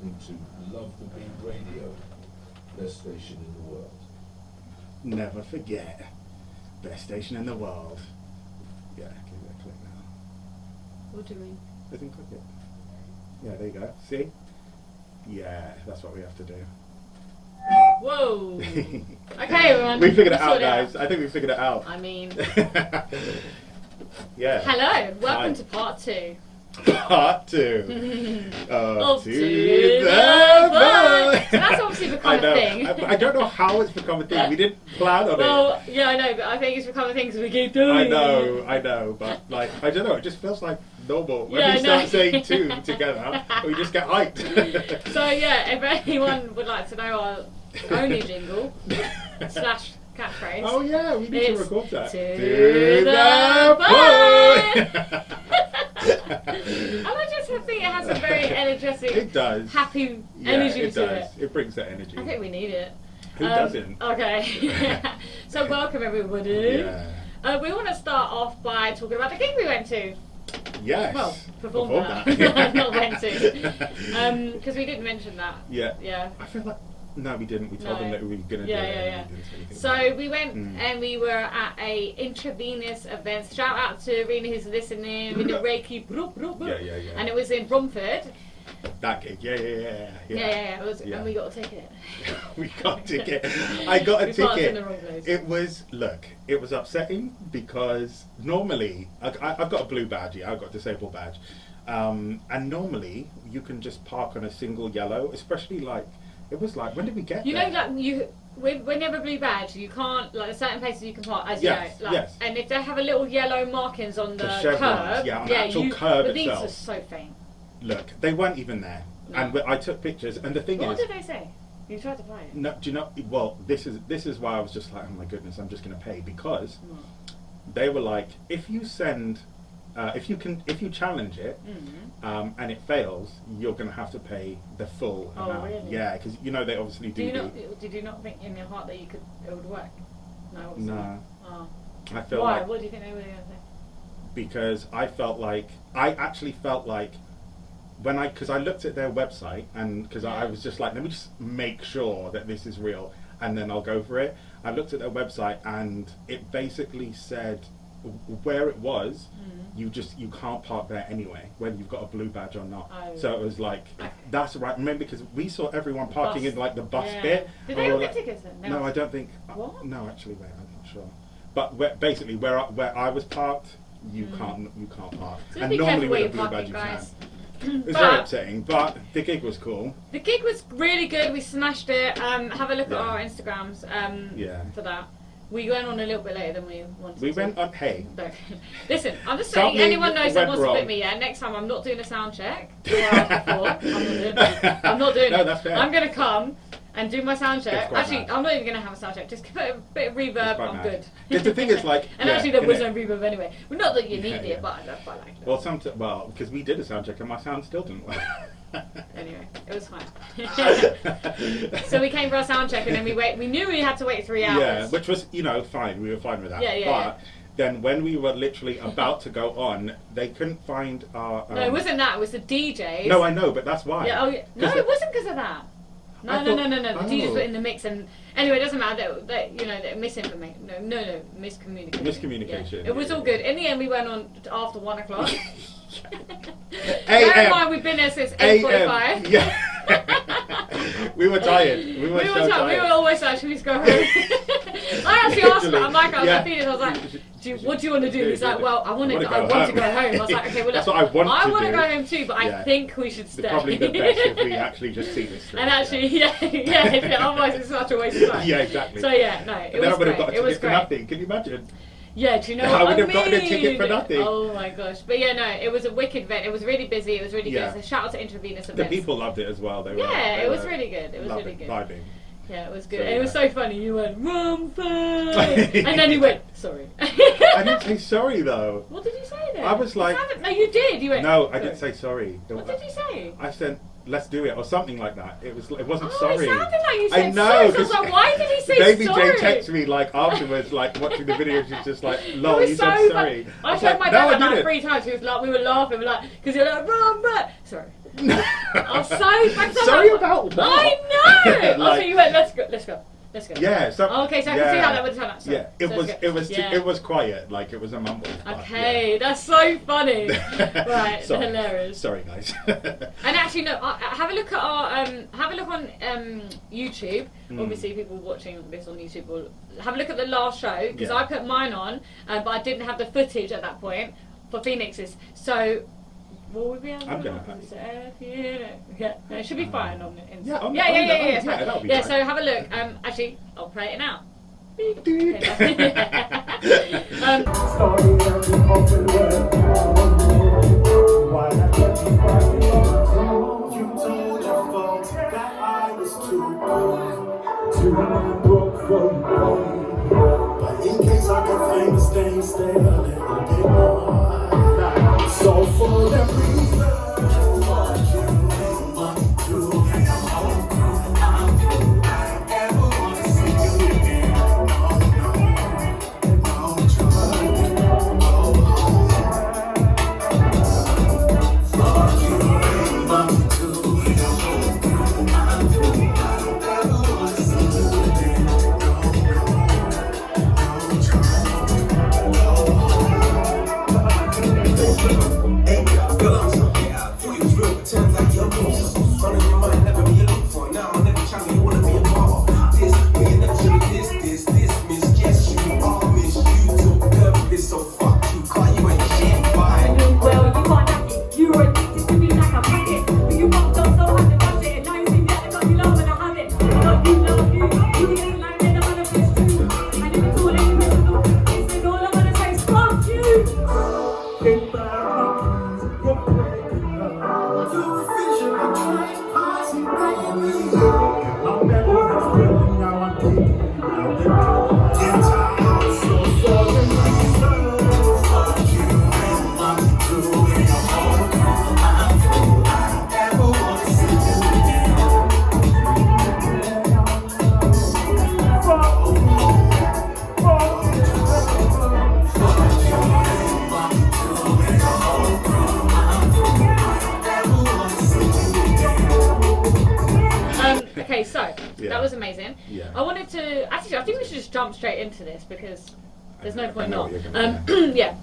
listening to Love the Beat Radio, best station in the world. Never forget, best station in the world. Yeah, give it a click now. What do you mean? I think click it. Yeah, there you go. See? Yeah, that's what we have to do. Whoa! Okay, everyone. We figured it Let's out, guys. I think we figured it out. I mean, yeah. hello. Welcome Hi. to part 2. Part 2 Of To To the The Point. Point. So that's obviously become I know. a thing. I don't know how it's become a thing. We didn't plan on Well, yeah, I know, but I think it's become a thing because we keep it. doing it. I know, but like, I don't know, it just feels like normal. When Yeah, we I know. start saying 2 together, we just get hyped. So yeah, if anyone would like to know our only jingle / catchphrase. Oh yeah, we need to It's record that. To the Point. And I just think it has a very energetic, It does. happy Yeah, energy it to does. it. It brings that energy. I think we need it. Who doesn't? Okay. So welcome everybody. Yeah. We want to start off by talking about the gig we went to. Yes. Well, performed Performed that. Not went to. Because we didn't mention that. Yeah. Yeah. I feel like no, we didn't. We told No. them that we were gonna Yeah, do it. yeah, and yeah. we didn't say anything So about it. we went and we were at a intravenous event. Shout out to Rena who's listening. In the Reiki. Yeah. And it was in Bromford. That gig. Yeah. Yeah. It was, Yeah. and we got a ticket. We got a ticket. I got a We parked in ticket. the wrong place. It was upsetting because normally I've got a blue badge. Yeah, I've got a disabled badge, and normally you can just park on a single yellow, especially like. It was like, when did we get You there? know, like when you have a blue badge, you can't, like, there's certain places you can park, as Yes, you know. Like, yes. And if they have a little yellow markings on the chevrons, curb, yeah, on the actual curb but itself. these are so faint. Look, they weren't even there. No. And I took pictures, and the thing What is... did they say? You tried to buy it? No, do you know, well, this is why I was just like, oh my goodness, I'm just going to pay, because they were like, if you send... if you challenge it and it fails, you're going to have to pay the full amount. Really? Yeah, because you know they obviously Did you not think in your heart that it would work? No. Obviously. No. Oh. I feel Why? like What do you think they were going to say? because I actually felt like because I looked at their website and because I was just like, let me just make sure that this is real and then I'll go for it. I looked at their website and it basically said where it was. You can't park there anyway, whether you've got a blue badge or not. Oh. So it was like, Okay. that's right. Remember, because we saw everyone parking Bus. in like the bus Yeah. bit. Did and they we all were get like- tickets then? No, I don't think. What? No, actually, wait, I'm not sure. But basically, where I was parked, you can't park. So be careful where you're parking, guys. It's very upsetting, but the gig was cool. The gig was really good. We smashed it. Have a look at Yeah. our Instagrams Yeah. for that. We went on a little bit later than we wanted We to. went on. Hey, No. Listen, I'm just saying, Something anyone knows that went wants to wrong. book me, yeah? Next time I'm not doing a sound check. I'm not doing No, it. that's fair. I'm going to come and do my sound check. It's quite Actually, nice. I'm not even going to have a sound check. Just put a bit of reverb, quite I'm nice. good. Because the thing is, like, and yeah, actually there was innit? no reverb anyway. Well, not that you need Yeah. it, but I quite like it. Well, because we did a sound check and my sound still didn't work. Anyway, it was fine. So we came for our sound check and then we knew we had to wait 3 hours. Yeah, which was, fine. We were fine with that. Yeah. But then when we were literally about to go on, they couldn't find our... No, it wasn't that. It was the DJs. No, I know, but that's why. Yeah, no, it wasn't because of that. No. I thought- The oh. DJs were in the mix, and anyway, it doesn't matter. That misinformation. No, miscommunication. Miscommunication, Yeah. It was yeah, all good. In the end, we went on after 1 o'clock. AM. Bear in mind, we've been there since 8:45. Yeah. We were tired. We were so tired. We were always like, should we just go home? I actually asked him, I'm like, I was Yeah. like, Phoenix, I was like, what do you want to do? He's like, well, I want to go home. I was like, okay, well, That's what I want I to want to do. go home too, but Yeah. I think we should stay. It's probably the best if we actually just see this through. And actually, yeah, otherwise it's such a waste of time. Yeah, exactly. So yeah, no, it And then I was would have great. got a It was ticket for great. nothing. Can you imagine? Yeah, do you know I what would I have gotten a mean? ticket for nothing. Oh my gosh. But yeah, no, it was a wicked event. It was really busy. It was really Yeah. good. So shout out to Intravenous The Events. people loved it as well. They it was were really good. It was loving, really good. Vibing. Yeah, it was good. So, And it was yeah. so funny. You went, Rumford! And then you went, sorry. I didn't say sorry though. What did you say then? I was like- No, you did. You went, No, I sorry. didn't say sorry. What did you say? I said, let's do it, or something like that. It wasn't Oh, sorry. it sounded like you I said know, sorry. So I was 'cause like, why did he say Baby sorry? Jane texted me like afterwards, like watching the video. She's just like, It "Lol, was you so said funny. sorry." I was showed like, my "No, dad I about didn't." 3 times. He was like, we were laughing, because you're like, run. Sorry. I'm so back to Sorry about what? I know. Like- So you went, let's go. Yeah. So. Okay, so I can see how that would turn out. So, Yeah. It so was. let's go. It was. Yeah. It was quiet. Like it was a mumble. but, Okay, that's so funny. Right, Sorry. hilarious. Sorry, guys. And actually, no. Have a look at our have a look on YouTube. Obviously, people watching this on YouTube will have a look at the last show because Yeah. I put mine on, but I didn't have the footage at that point for Phoenix's. So. Will we be able to I'm gonna have yeah, no, it should be fine on the Insta. Yeah, on the- yeah, on yeah, the- yeah, on- it's yeah, fine. that'll be Yeah, fine. so have a look. Actually, I'll play it now. Starting out the open web. Why not let me find you? You told your folks that I was too broke for you. But in case I get famous, then stay a little bit more. So for that reason, fuck you, fuck you, I ever wanna see you again. So fuck you, call you ain't shit. Bye. Well, you can't hack it. You were addicted to me like a packet. But you bumped up so hard to touch it. Now you see me at the got you love and I have it. Love you. You ain't like me, the manifest true. And if it's all individual, this is all I wanna say is fuck you. Think back, you're breaking up. You're a vision, I'm trying party, baby. My memory is failing, now I'm taking you out the door. Get out, so for the reason. Fuck you, and I'm through. And I'm through. I ever wanna see you again. Fuck you, Fuck you, and I'm through. And I'm through. I ever wanna see you again. Okay, so Yeah. that was amazing. Yeah. I wanted to actually. I think we should just jump straight into this because there's no point know not. what you're gonna Yeah.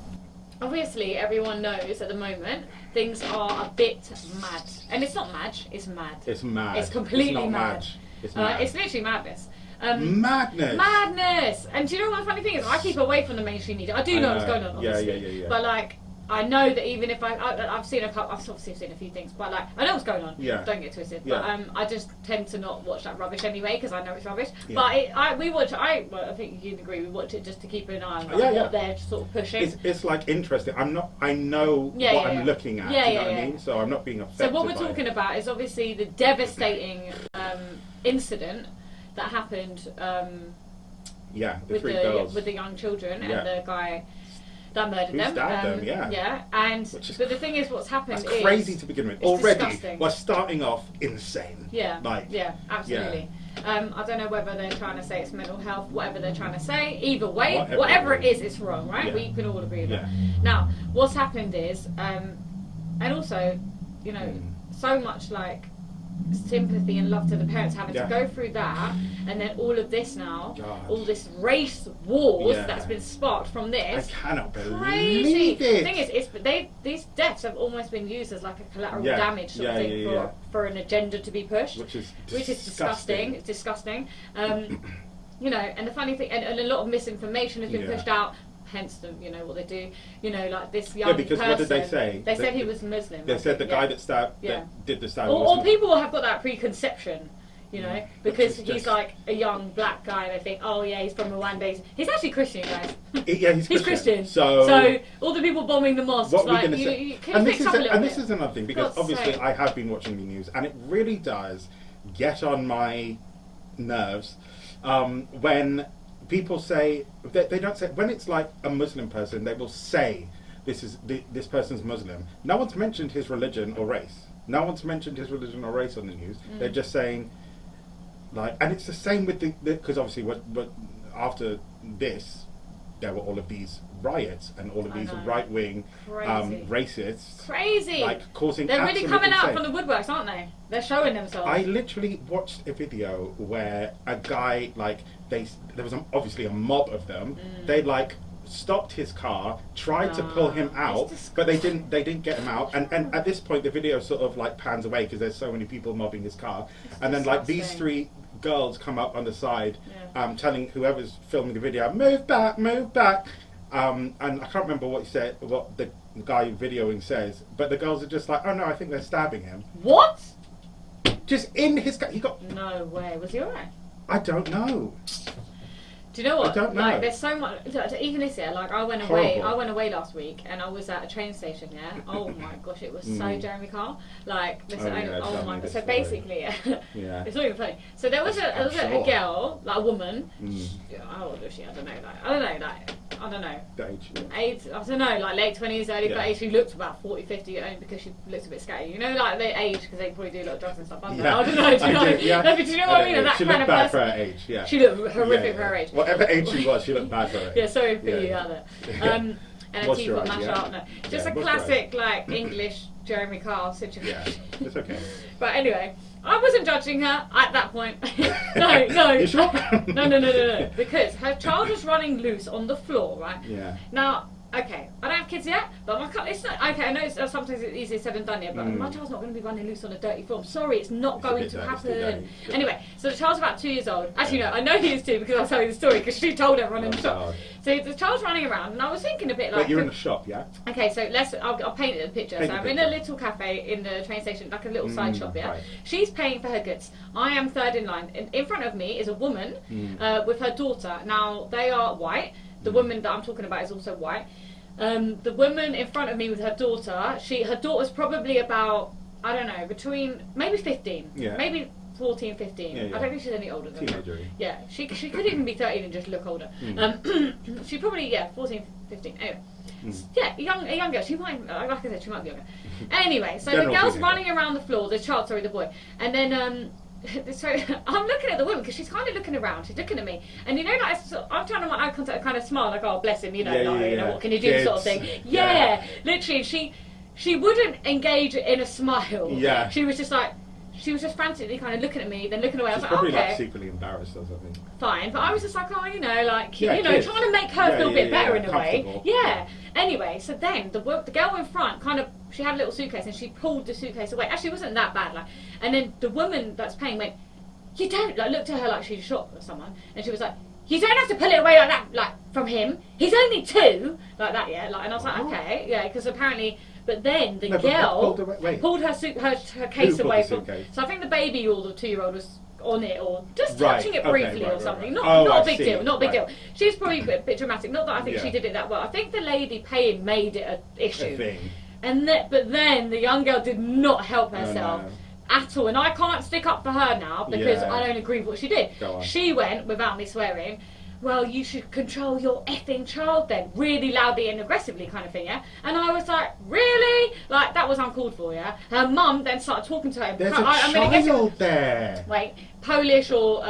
Obviously, everyone knows at the moment things are a bit mad, and it's not mad. It's mad. It's mad. It's completely not mad. It's mad. It's literally madness. Madness. Madness. And do you know what the funny thing is? I keep away from the mainstream media. I do know what's going on, Yeah, obviously. yeah. But like, I know that even if I've seen I've obviously seen a few things, but like, I know what's going on. Yeah. Don't get twisted. Yeah. But I just tend to not watch that rubbish anyway because I know it's rubbish. Yeah. But we watch. I think you'd agree. We watch it just to keep an eye on like, Yeah, yeah. what they're sort of pushing. It's like interesting. I know Yeah, what yeah, I'm yeah. looking at. Yeah, you know yeah, what I yeah. mean? So I'm not being So affected. what we're by talking it. about is obviously the devastating incident that happened Yeah, the with three girls. with the young children Yeah. and the guy that murdered Who them. stabbed them, yeah. Yeah, and Which is but the thing is, what's happened That's is crazy to begin with. it's Already, disgusting. we're starting off insane. Yeah, Like, yeah, absolutely. I don't know whether they're trying to say it's mental health, whatever they're trying to say. Either way, whatever it is, it's wrong, right? Yeah. We can all agree with Yeah. that. Now, what's happened is, and also, you know, so much like sympathy and love to the parents having Yeah. to go through that, and then all of this now, God. all this race wars Yeah. that's been sparked from I this. cannot Crazy. believe The it. thing is, these deaths have almost been used as like a collateral Yeah. damage sort of Yeah, thing yeah, yeah. for an agenda to be pushed, Which is disgusting. It's disgusting. You know, and the funny thing, and a lot of misinformation has been Yeah. pushed out. Hence, you know what they do. You know, like this young Yeah, because person. what did they say? They said he was Muslim. They I said the think, guy yeah. that stabbed, Yeah. that did the stab. Or people have got that preconception, you know, because is he's just- like a young black guy. They think, oh yeah, he's from Rwanda. He's actually Christian, guys. Yeah, he's He's Christian. Christian. So all the people bombing the mosques, what we're like, going to you, say, you, can and you this fix is up a little this bit? is another thing because God's obviously sake. I have been watching the news and it really does get on my nerves when people say they don't say when it's like a Muslim person they will say this person's Muslim. No one's mentioned his religion or race. No one's mentioned his religion or race on the news. They're just saying like, and it's the same with the because obviously what after this there were all of these riots and all of I these know. right-wing Crazy. racists, Crazy. like causing. They're really absolute coming out insane. from the woodworks, aren't they? They're showing themselves. I literally watched a video where a guy, like, there was obviously a mob of them. They like stopped his car, tried to pull him out, but they didn't get him out. And at this point, the video sort of like pans away because there's so many people mobbing his car. And then like these disgusting. 3 girls come up on the side, telling whoever's filming the video, move back, move back. And I can't remember what the guy videoing says, but the girls are just like, oh no, I think they're stabbing him. What? Just in his car. He got. No way. Was he alright? I don't know. Do you know what? I don't know. Like, there's so much. Even this year, like I went Horrible. away last week, and I was at a train station. Yeah. Oh my gosh, it was so Jeremy Carl. Like this. Oh, yeah, oh tell my me god. this So story. basically, Yeah. it's not even funny. So there was I'm a sure. girl, like a woman. How old was she? I don't know. I don't know. The age. Age, I don't know, like late 20s, early Yeah. 30s. She looked about 40, 50, only because she looks a bit scatty. You know, like the age, because they probably do a lot of drugs and stuff. I don't know. Do you know? I do, yeah. No, but do you know what I mean? That She kind looked of bad for person. her age, yeah. She looked horrific for her age. Whatever age she was, she looked bad for her age. Yeah, sorry for Yeah, you yeah. out there. And a Moisturise, teapot mash yeah. up. No. Just Yeah, a moisturise. classic, like, English Jeremy Carl situation. Yeah, it's okay. But anyway, I wasn't judging her at that point. No. You sure? No. Because her child was running loose on the floor, right? Yeah. Now, okay, I don't have kids yet, but it's not, okay, I know sometimes it's easier said than done here, but my child's not going to be running loose on a dirty floor. I'm sorry, it's not It's a going bit to dirty, it's too happen. dirty. Anyway, so the child's about 2 years old. Actually, no, I know he is 2 because I'll tell you the story because she told everyone in the Oh, shop. God. So the child's running around, and I was thinking a bit like... Wait, you're in the shop, yeah? Okay, so I'll paint it a picture. Paint So the I'm in a picture. little cafe in the train station, like a little side shop, yeah? right. She's paying for her goods. I am third in line. In front of me is a woman with her daughter. Now, they are white. The woman that I'm talking about is also white. The woman in front of me with her daughter, her daughter's probably about, I don't know, between maybe 15, Yeah. maybe 14, 15. Yeah, yeah. I don't think she's any older than that. Teenager. Yeah, she could even be 13 and just look older. She probably, 14, 15. Anyway. Yeah, a young girl. She might, like I said, she might be younger. Anyway, so General the girl's teenager. running around the floor, the boy. And then, so I'm looking at the woman because she's kind of looking around. She's looking at me, and you know, like I'm trying to make eye contact, kind of smile, like, "Oh, bless him," you know, you know, what can you do, sort of thing. Kids. Yeah, literally, she wouldn't engage in a smile. Yeah. She was just frantically kind of looking at me, then looking away. I She's was like, probably okay, like secretly embarrassed or something. fine. But I was just like, oh, you know, like, Yeah, you know, kids. trying to make her Yeah, feel a yeah, bit better yeah, in a way. comfortable. Yeah. Anyway, so then the girl in front she had a little suitcase and she pulled the suitcase away. Actually, it wasn't that bad. Like, and then the woman that's paying went, you don't, like, looked at her like she'd shot someone, and she was like, you don't have to pull it away like that, like, from him. He's only 2, like that, yeah. Like, and I was like, okay, yeah, because apparently. But then the No, but girl pulled her case pulled away the from. suitcase? So I think the baby or the 2-year-old was on it or just Right, touching it okay, briefly right, or right, something. right. Not Oh, a I big see, deal. Not a big right. deal. She's probably a bit dramatic. Not that I think she Yeah. did it that well. I think the lady paying made it an issue. A thing. But then the young girl did not help herself. no. At all, and I can't stick up for her now because Yeah. I don't agree with what she did. Go on. She went, without me swearing, well, you should control your effing child then, really loudly and aggressively kind of thing, yeah? And I was like, really? Like, that was uncalled for, yeah? Her mum then started talking to her. There's I'm gonna guess child there. wait, Polish or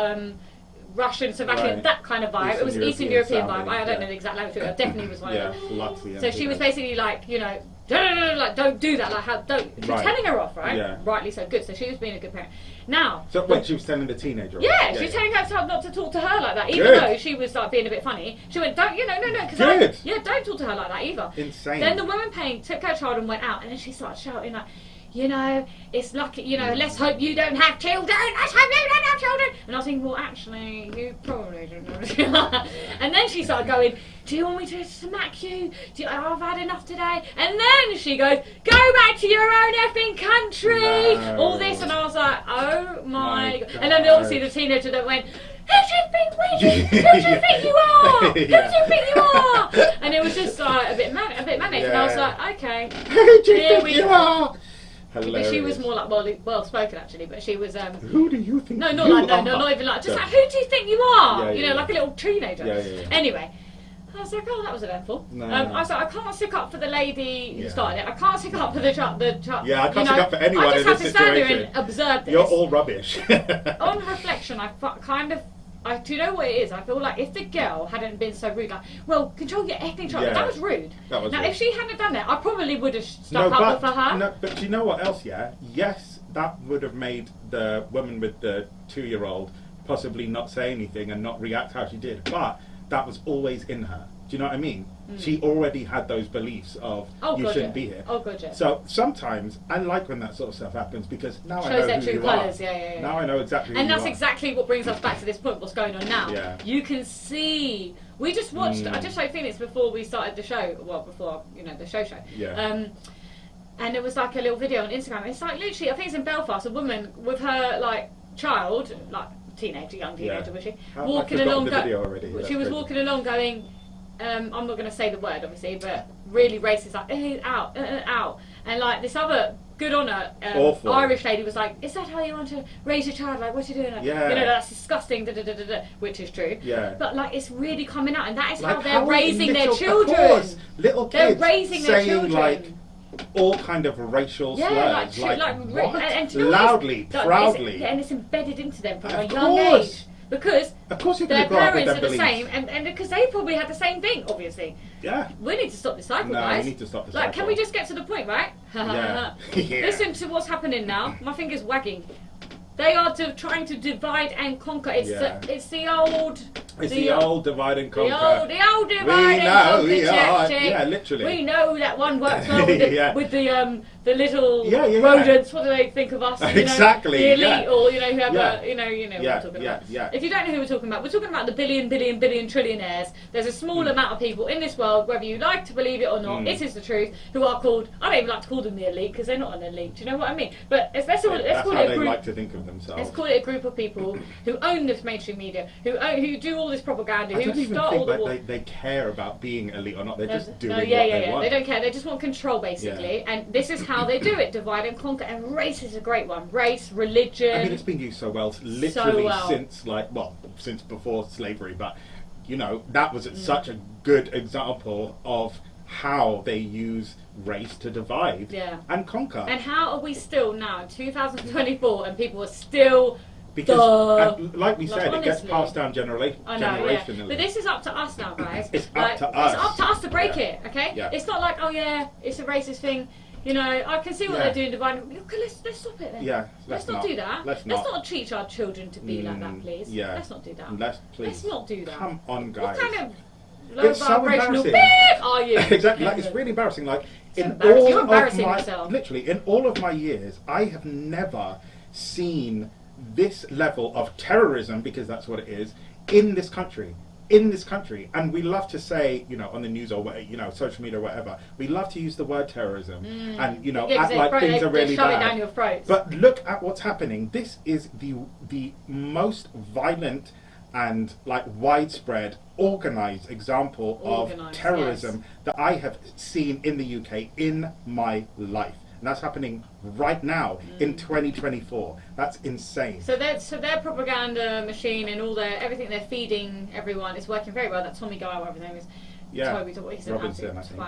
Russian, Slovakian, Right. that kind of vibe. Eastern it was Eastern European vibe. sounding, I don't know yeah. the exact language, but it definitely was one Yeah, of them. Latvia. So she was basically like, you know, like, don't do that. Like, she was Right. telling her off, right? Yeah. Rightly so. Good. So she was being a good parent. Now, So wait, she was telling the teenager. yeah, she's telling her not to talk to her like that, even Good. though she was like being a bit funny. She went, don't, you know, no, because Good. don't talk to her like that either. Insane. Then the woman took her child and went out, and then she started shouting like, you know, it's lucky, you know, let's hope you don't have children, let's hope you don't have children. And I was thinking, well, actually, you probably don't know. And then she started going, do you want me to smack you? I've had enough today. And then she goes, go back to your own effing country. No. All this, and I was like, oh my God. God. And then obviously the teenager that went, who do you think you are? Who do you think you are? And it was just a bit manic. And I was Yeah. like, okay. Who do you Here think we you go. are? But Hilarious. she was more like well spoken actually, but she was Who do you think? no, not you like no, are? not even like just Yeah. like who do you think you are? Yeah, You know, yeah, like a little teenager. Yeah. Anyway, I was like, oh, that was eventful. No. I was like, I can't stick up for the lady who Yeah. started it. I can't stick up for the child. Yeah, I can't stick up for anyone I just in have this to stand there situation. and observe this. You're all rubbish. On reflection, I kind of do you know what it is? I feel like if the girl hadn't been so rude, like, well, control your ethnic child, Yeah. that was rude. That was now, rude. if she hadn't done that, I probably would have stuck up for her. No, but do you know what else? Yeah, yes, that would have made the woman with the 2-year-old possibly not say anything and not react how she did. But that was always in her. Do you know what I mean? She already had those beliefs of you shouldn't be here. Oh, God, yeah. So sometimes I like when that sort of stuff happens because now I Shows know their who true you colours, are. yeah. Now I know exactly who And you that's are. exactly what brings us back to this point, what's going on now. Yeah. You can see, we just watched, I just showed Phoenix before we started the show, well, before, the show. Yeah. And it was like a little video on Instagram. It's like literally, I think it's in Belfast, a woman with her, like, child, like, young teenager, was she? I've Walking forgotten along, the video already. she That's was crazy. walking along going, I'm not going to say the word, obviously, but really racist, like, out. And, like, this other, good on her, Awful. Irish lady was like, is that how you want to raise your child? Like, what you doing? Like, Yeah. that's disgusting, which is true. Yeah. But, like, it's really coming out, and that is Like how they're raising their little, children. Of course, little They're kids raising their saying children. like all kind of racial Yeah, slurs, like what? and do you know what Loudly, it's- like, proudly. and it's embedded into them from a Of young course. age. Because Of course you're their going to grow up with parents them are the beliefs. same, and because they probably had the same thing, obviously. Yeah. We need to stop this cycle, No, guys. we need to stop the Like, cycle. can we just get to the point, right? Yeah. Yeah. Listen to what's happening now. My finger's wagging. They are trying to divide and conquer. It's Yeah. the old. It's the old divide and conquer. The old divide and conquer. we are. check. Yeah, literally. We know that one works well with the, Yeah. with the little Yeah. rodents. What do they think of us? Exactly, The elite, yeah. or whoever. Yeah. You know what Yeah, I'm talking yeah, about. yeah. If you don't know who we're talking about the billion trillionaires. There's a small amount of people in this world, whether you like to believe it or not. It is the truth. Who are called? I don't even like to call them the elite because they're not an elite. Do you know what I mean? But let's That's call how it a they group. like to think of themselves. Let's call it a group of people who own this mainstream media, who do all this propaganda, I who don't even start all think the that war. they care about being elite or not. They're just doing No, what yeah. they want. They don't care. They just want control, basically. Yeah. And this is how they do it: divide and conquer. And race is a great one. Race, religion. I mean, it's been used so well, literally well. since before slavery. But that was such a good example of how they use race to divide and conquer. And how are we still now in 2024 and people are still Because, like we said, it gets honestly. passed down I know, yeah. generationally. But this is up to us now, guys. It's up to us. It's up to us to break Yeah. it, okay? Yeah. It's not like, oh yeah, it's a racist thing. I can see what Yeah. they're doing dividing. Okay, let's stop it then. Yeah, Let's not do that. Let's Let's not. not teach our children to be like that, please. Yeah. Let's not do that. Please. Let's not do that. Come on, guys. What kind of low It's so vibrational embarrassing. beep are you? Exactly, like it's really embarrassing. Like It's embarrassing. You're embarrassing my yourself. literally in all of my years, I have never seen this level of terrorism, because that's what it is, in this country. And we love to say, on the news or social media or whatever, we love to use the word terrorism and act like things are really shove it bad. down your throats. But look at what's happening. This is the most violent and widespread organized example of terrorism that I have seen in the UK in my life. And that's happening right now in 2024. That's insane. So their propaganda machine and everything they're feeding everyone is working very well. That Tommy guy, whatever his name is, Toby, he's an Robinson, absolute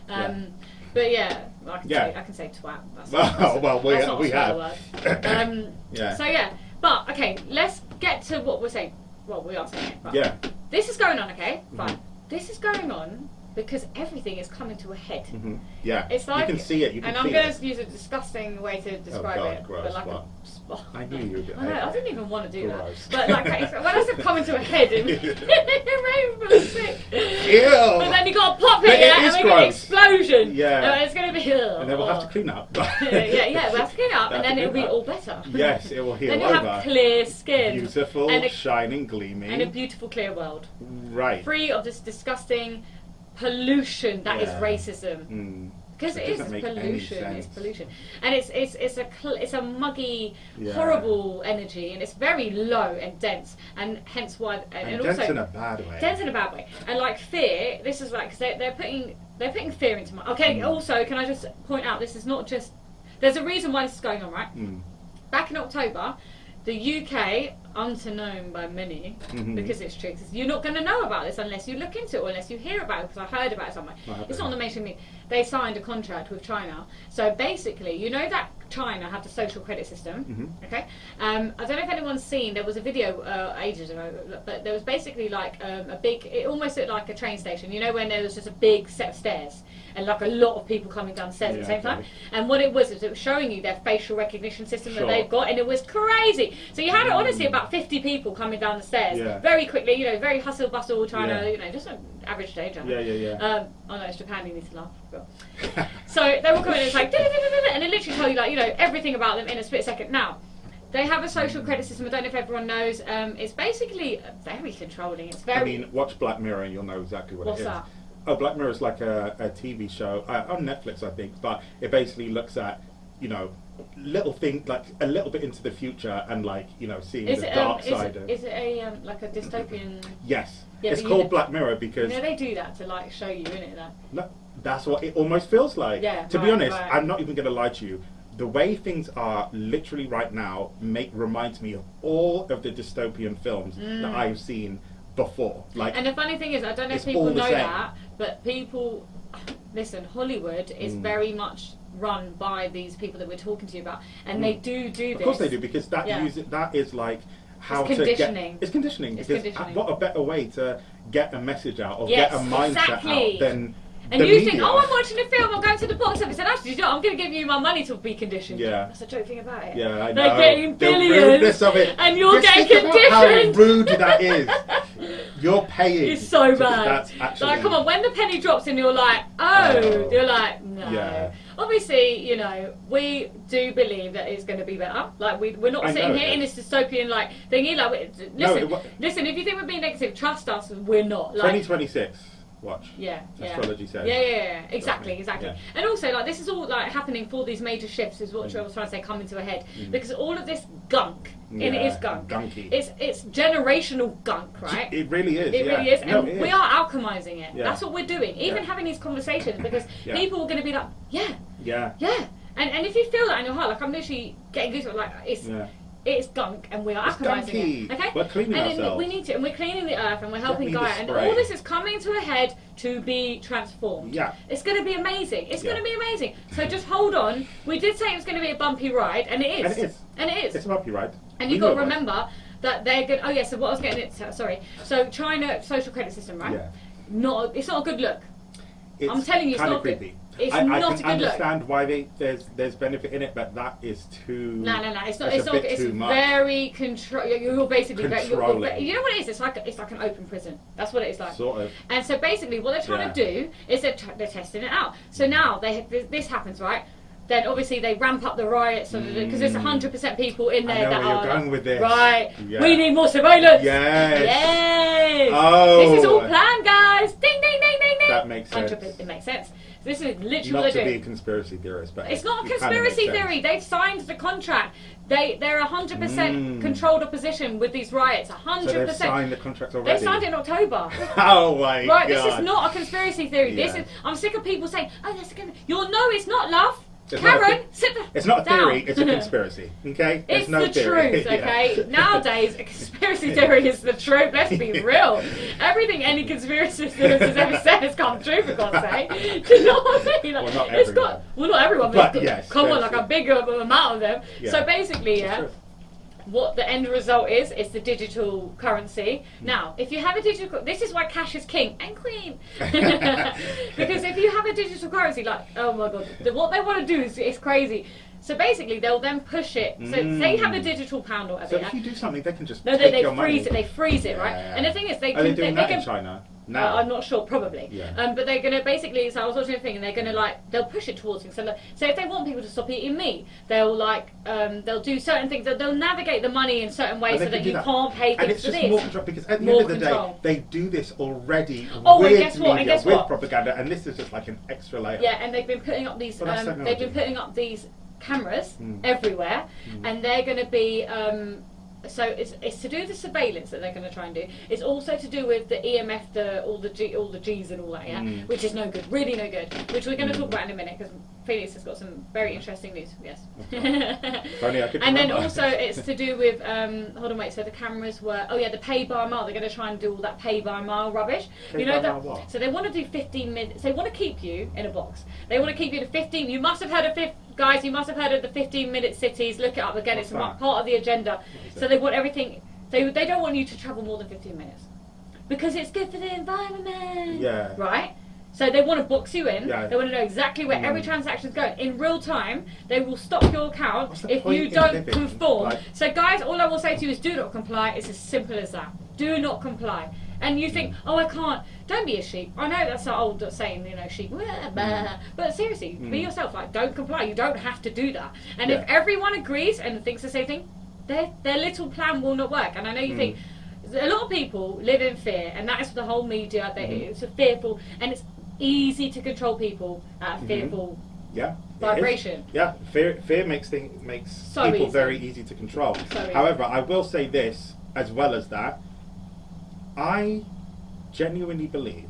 I twat. think. But yeah, I can say twat. That's not we a swear have. word. Yeah. So yeah, but okay, let's get to what we're saying. Well, we are saying it. But Yeah. this is going on, okay? Fine. This is going on because everything is coming to a head. Mm-hmm. Yeah. It's like, you can see it. You can and I'm feel going it. to use a disgusting way to describe God, it, gross, but like what? a I knew you would. I know, I didn't even want to do Gross. that. But like, when I said coming to a head, it made me sick. Ew. But then you got to pop it, But it yeah, is and make an gross. explosion. Yeah. And it's going to be here. And then we'll have to clean up. yeah, we'll have to clean up, and then it'll be all better. Yes, it will heal Then you'll over. have clear skin. Beautiful, and a, shining, gleaming. and a beautiful, clear world. Right. Free of this disgusting pollution that is Yeah. racism. Because It it is doesn't make any pollution. It's sense. pollution, and it's a muggy, Yeah. horrible energy, and it's very low and dense, and hence why. And also dense in a bad way. dense in a bad way, and like fear. This is like, cause they're putting fear into my. Okay. Also, can I just point out, this is not just. There's a reason why this is going on, right? Back in October, the UK, unknown by many, because it's true, 'cause you're not going to know about this unless you look into it or unless you hear about it, because I heard about it somewhere. It's not on the mainstream media. They signed a contract with China. So basically, that China had the social credit system. Mhm. Okay, I don't know if anyone's seen. There was a video ages ago, but there was basically like a big. It almost looked like a train station. You know, when there was just a big set of stairs and like a lot of people coming down the stairs at the same time. And what it was is it was showing you their facial recognition system that they've got, and it was crazy. So you had honestly about 50 people coming down the stairs very quickly. You know, very hustle bustle, trying to, you know, just an average day job. Oh no, it's Japan. You need to laugh. So they were coming. It's like, and it literally tell you like, you know, everything about them in a split second. Now, they have a social credit system. I don't know if everyone knows. It's basically very controlling. It's very. I mean, watch Black Mirror and you'll know exactly what it is. What's that? Oh, Black Mirror is like a TV show on Netflix, I think, but it basically looks at, you know, little things like a little bit into the future and like, you know, seeing the dark side of. Is it a like a dystopian? Yes, Yeah, it's called Black Mirror because. You know, they do that to like show you, innit? That. No, that's what it almost feels like. Yeah. To be honest, I'm not even going to lie to you. The way things are literally right now reminds me of all of the dystopian films that I've seen before. Like, and the funny thing is, I don't know if people know that, but people, listen, Hollywood is very much run by these people that we're talking to you about, and they do this. Of course they do, because that that is like how it's conditioning. It's conditioning. It's because conditioning. What a better way to get a message out or get a mindset out than. And the you media. think, oh, I'm watching a film, I'm going to the box office, and actually, you know, I'm going to give you my money to be conditioned. Yeah. That's the joke thing about it. Yeah, I know. They're getting The billions, rudeness of it. and you're Just getting think about conditioned. how rude that is. You're paying. It's so to- bad. That's actually. Like, come on, when the penny drops and you're like, oh, you're like, no. Yeah. Obviously, you know, we do believe that it's going to be better. Like, we're not I sitting know here it in is. this dystopian, like, thingy. Like, listen, if you think we're being negative, trust us, we're not. Like, 2026. Watch. Yeah. Astrology says. Yeah. Exactly. Yeah. And also, like, this is all like happening for these major shifts, is what I was trying to say, coming to a head, because all of this gunk, and it is gunk. Gunky. It's generational gunk, right? It really is. It yeah. really is, No, and it we is. are alchemizing it. Yeah. That's what we're doing. Even having these conversations, because people are going to be like, Yeah. and if you feel that in your heart, like I'm literally getting goosebumps, like it's gunk, and we are alchemizing gunky. it. Okay, We're cleaning ourselves. we need to, and we're cleaning the earth, and we're helping me the Gaia, and spray. all this is coming to a head to be transformed. Yeah. It's going to be amazing. It's going to be amazing. So just hold on. We did say it was going to be a bumpy ride, and it is. And it is. It's a bumpy ride. And you've got to remember that they're good. Oh yeah. So what I was getting at. Sorry. So China social credit system, right? Yeah. It's not a good look. It's I'm telling you, it's kind not of creepy. It's I not a can good understand why there's benefit in it, but that is too. No. It's not. It's It's a not. bit It's too much. very control. You're basically Controlling. you know what it is? It's like an open prison. That's what it is like. Sort of. And so basically, what they're trying to do is they're testing it out. So now this happens, right? Then obviously they ramp up the riots because there's 100% people in there I know that where are you're going with this. right. Yeah. We need more surveillance. Yes. Yes. Oh. This is all planned, guys. Ding, ding, ding, ding, ding. That makes sense. 100%. It makes sense. This is literally Not what to they're be doing. a conspiracy theorist, but It's not a it kinda makes conspiracy sense. theory. They've signed the contract. They're 100% controlled opposition with these riots. 100%. So they've signed the contract already. They signed it in October. Oh my god! Right, this is not a conspiracy theory. Yeah. This is. I'm sick of people saying, "Oh, that's a conspiracy." You'll know it's not, love. It's not a Karen, thi- sit It's not a theory. down. It's a conspiracy. Okay. It's There's no the theory. truth, Yeah. okay? Nowadays, a conspiracy theory is the truth. Let's be real. Everything any conspiracy theorist has ever said has come true, for God's sake. Do you know what I mean? Like, Well, not it's everyone. got, well, not everyone, But but yes, come on, that's like true. a bigger amount of them. Yeah. So basically, It's true. what the end result is the digital currency. Now, if you have a digital, this is why cash is king and queen. Because if you have a digital currency, like, oh my god, what they want to do is crazy. So basically, they'll then push it. So say you have a digital pound or whatever. So if you do something, they can just No, take they your money. freeze it. They freeze it, right? Yeah. And the thing is, they Are they can. doing They that in can. China now? I'm not sure, probably. Yeah. But they're going to basically. So I was watching a thing, and they're going to they'll push it towards things. So, so if they want people to stop eating meat, they'll they'll do certain things. They'll navigate the money in certain ways And they so that can do you that. can't pay And things it's for just this. more control because at the More end of the control. day, they do this already Oh, with and guess what? media, And guess with what? propaganda, and this is just like an extra layer. Yeah, and they've been putting up these. Well, that's They've been technology. putting up these cameras everywhere, and they're going to be. So it's to do with the surveillance that they're going to try and do. It's also to do with the EMF, all the G's and all that, yeah, which is no good, really no good. Which we're going to talk about in a minute because Felix has got some very interesting news. Yes. If only I could And then remember. also it's to do with hold on, wait. So the cameras were the pay by mile. They're going to try and do all that pay by mile rubbish. Pay you know by that. mile what? So they want to do 15 minutes. They want to keep you in a box. They want to keep you to 15. You must have heard of guys. You must have heard of the 15-minute cities. Look it up again. What's It's that? part of the agenda. is So it? they want everything. They don't want you to travel more than 15 minutes because it's good for the environment. Yeah. Right. So they want to box you in. Yeah. They want to know exactly where every transaction's going in real time. They will stop your account What's the if point you in don't living? conform. Like- So guys, all I will say to you is do not comply. It's as simple as that. Do not comply. And you think, oh, I can't. Don't be a sheep. I know that's an old saying, you know, sheep. Blah, blah. But seriously, be yourself. Like, don't comply. You don't have to do that. And if Yeah. everyone agrees and thinks the same thing, their little plan will not work. And I know you think a lot of people live in fear, and that is the whole media. That it's a fearful, and it's easy to control people at a fearful Yeah. it vibration. is. Yeah. Fear makes So people easy. very easy to control. So easy. However, I will say this as well as that. I genuinely believe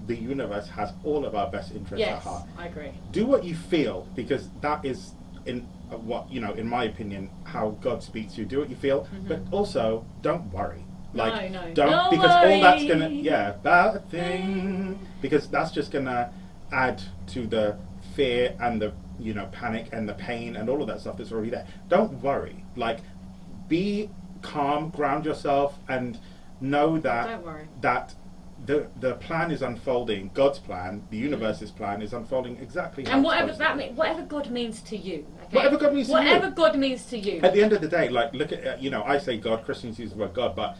the universe has all of our best interests at Yes, heart. I agree. Do what you feel, because that is in in my opinion, how God speaks to you. Do what you feel, but also don't worry. Like, No. don't, Don't because all that's worry. gonna, bad thing, because that's just gonna add to the fear and the panic and the pain and all of that stuff that's already there. Don't worry. Like, be calm, ground yourself, and know that Don't worry. that the plan is unfolding. God's plan, the universe's plan, is unfolding exactly how And it's whatever supposed to that be. means, whatever God means to you. Okay? Whatever God means to you. Whatever God means to you. At the end of the day, like, look at, I say God, Christians use the word God, but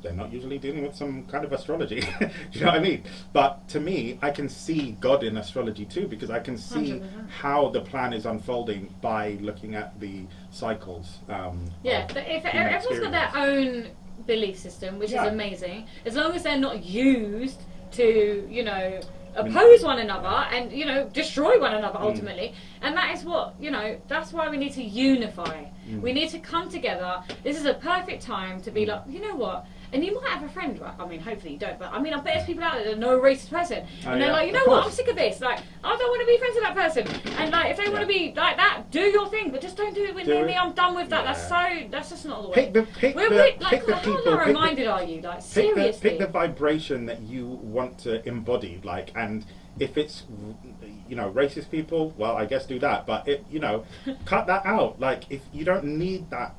they're not usually dealing with some kind of astrology. Do you know what I mean? But to me, I can see God in astrology too, because I can see 100%. how the plan is unfolding by looking at the cycles. Yeah, of but if human everyone's got their experience. own belief system, which Yeah. is amazing, as long as they're not used to, oppose one another and, destroy one another ultimately. And that is what, that's why we need to unify. We need to come together. This is a perfect time to be like, you know what? And you might have a friend, right? I mean, hopefully you don't, but I mean, I bet there's people out there that know a racist person. Oh, And they're yeah. like, you know Of what? course. I'm sick of this. Like, I don't want to be friends with that person. And like, if they want to be like that, do your thing, but just don't do it with Do me. it. I'm done with that. Yeah. That's just not the way. Pick the Pick the people. How narrow-minded are you? Like, seriously. Pick the vibration that you want to embody, like, and if it's racist people, well, I guess do that, but cut that out. Like, if you don't need that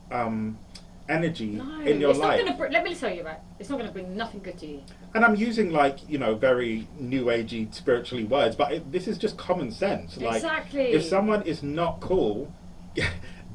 energy No, in your it's life. not going to. Let me tell you, right? It's not going to bring nothing good to you. And I'm using, like, very new agey spiritually words, but this is just common sense. Like, Exactly. if someone is not cool,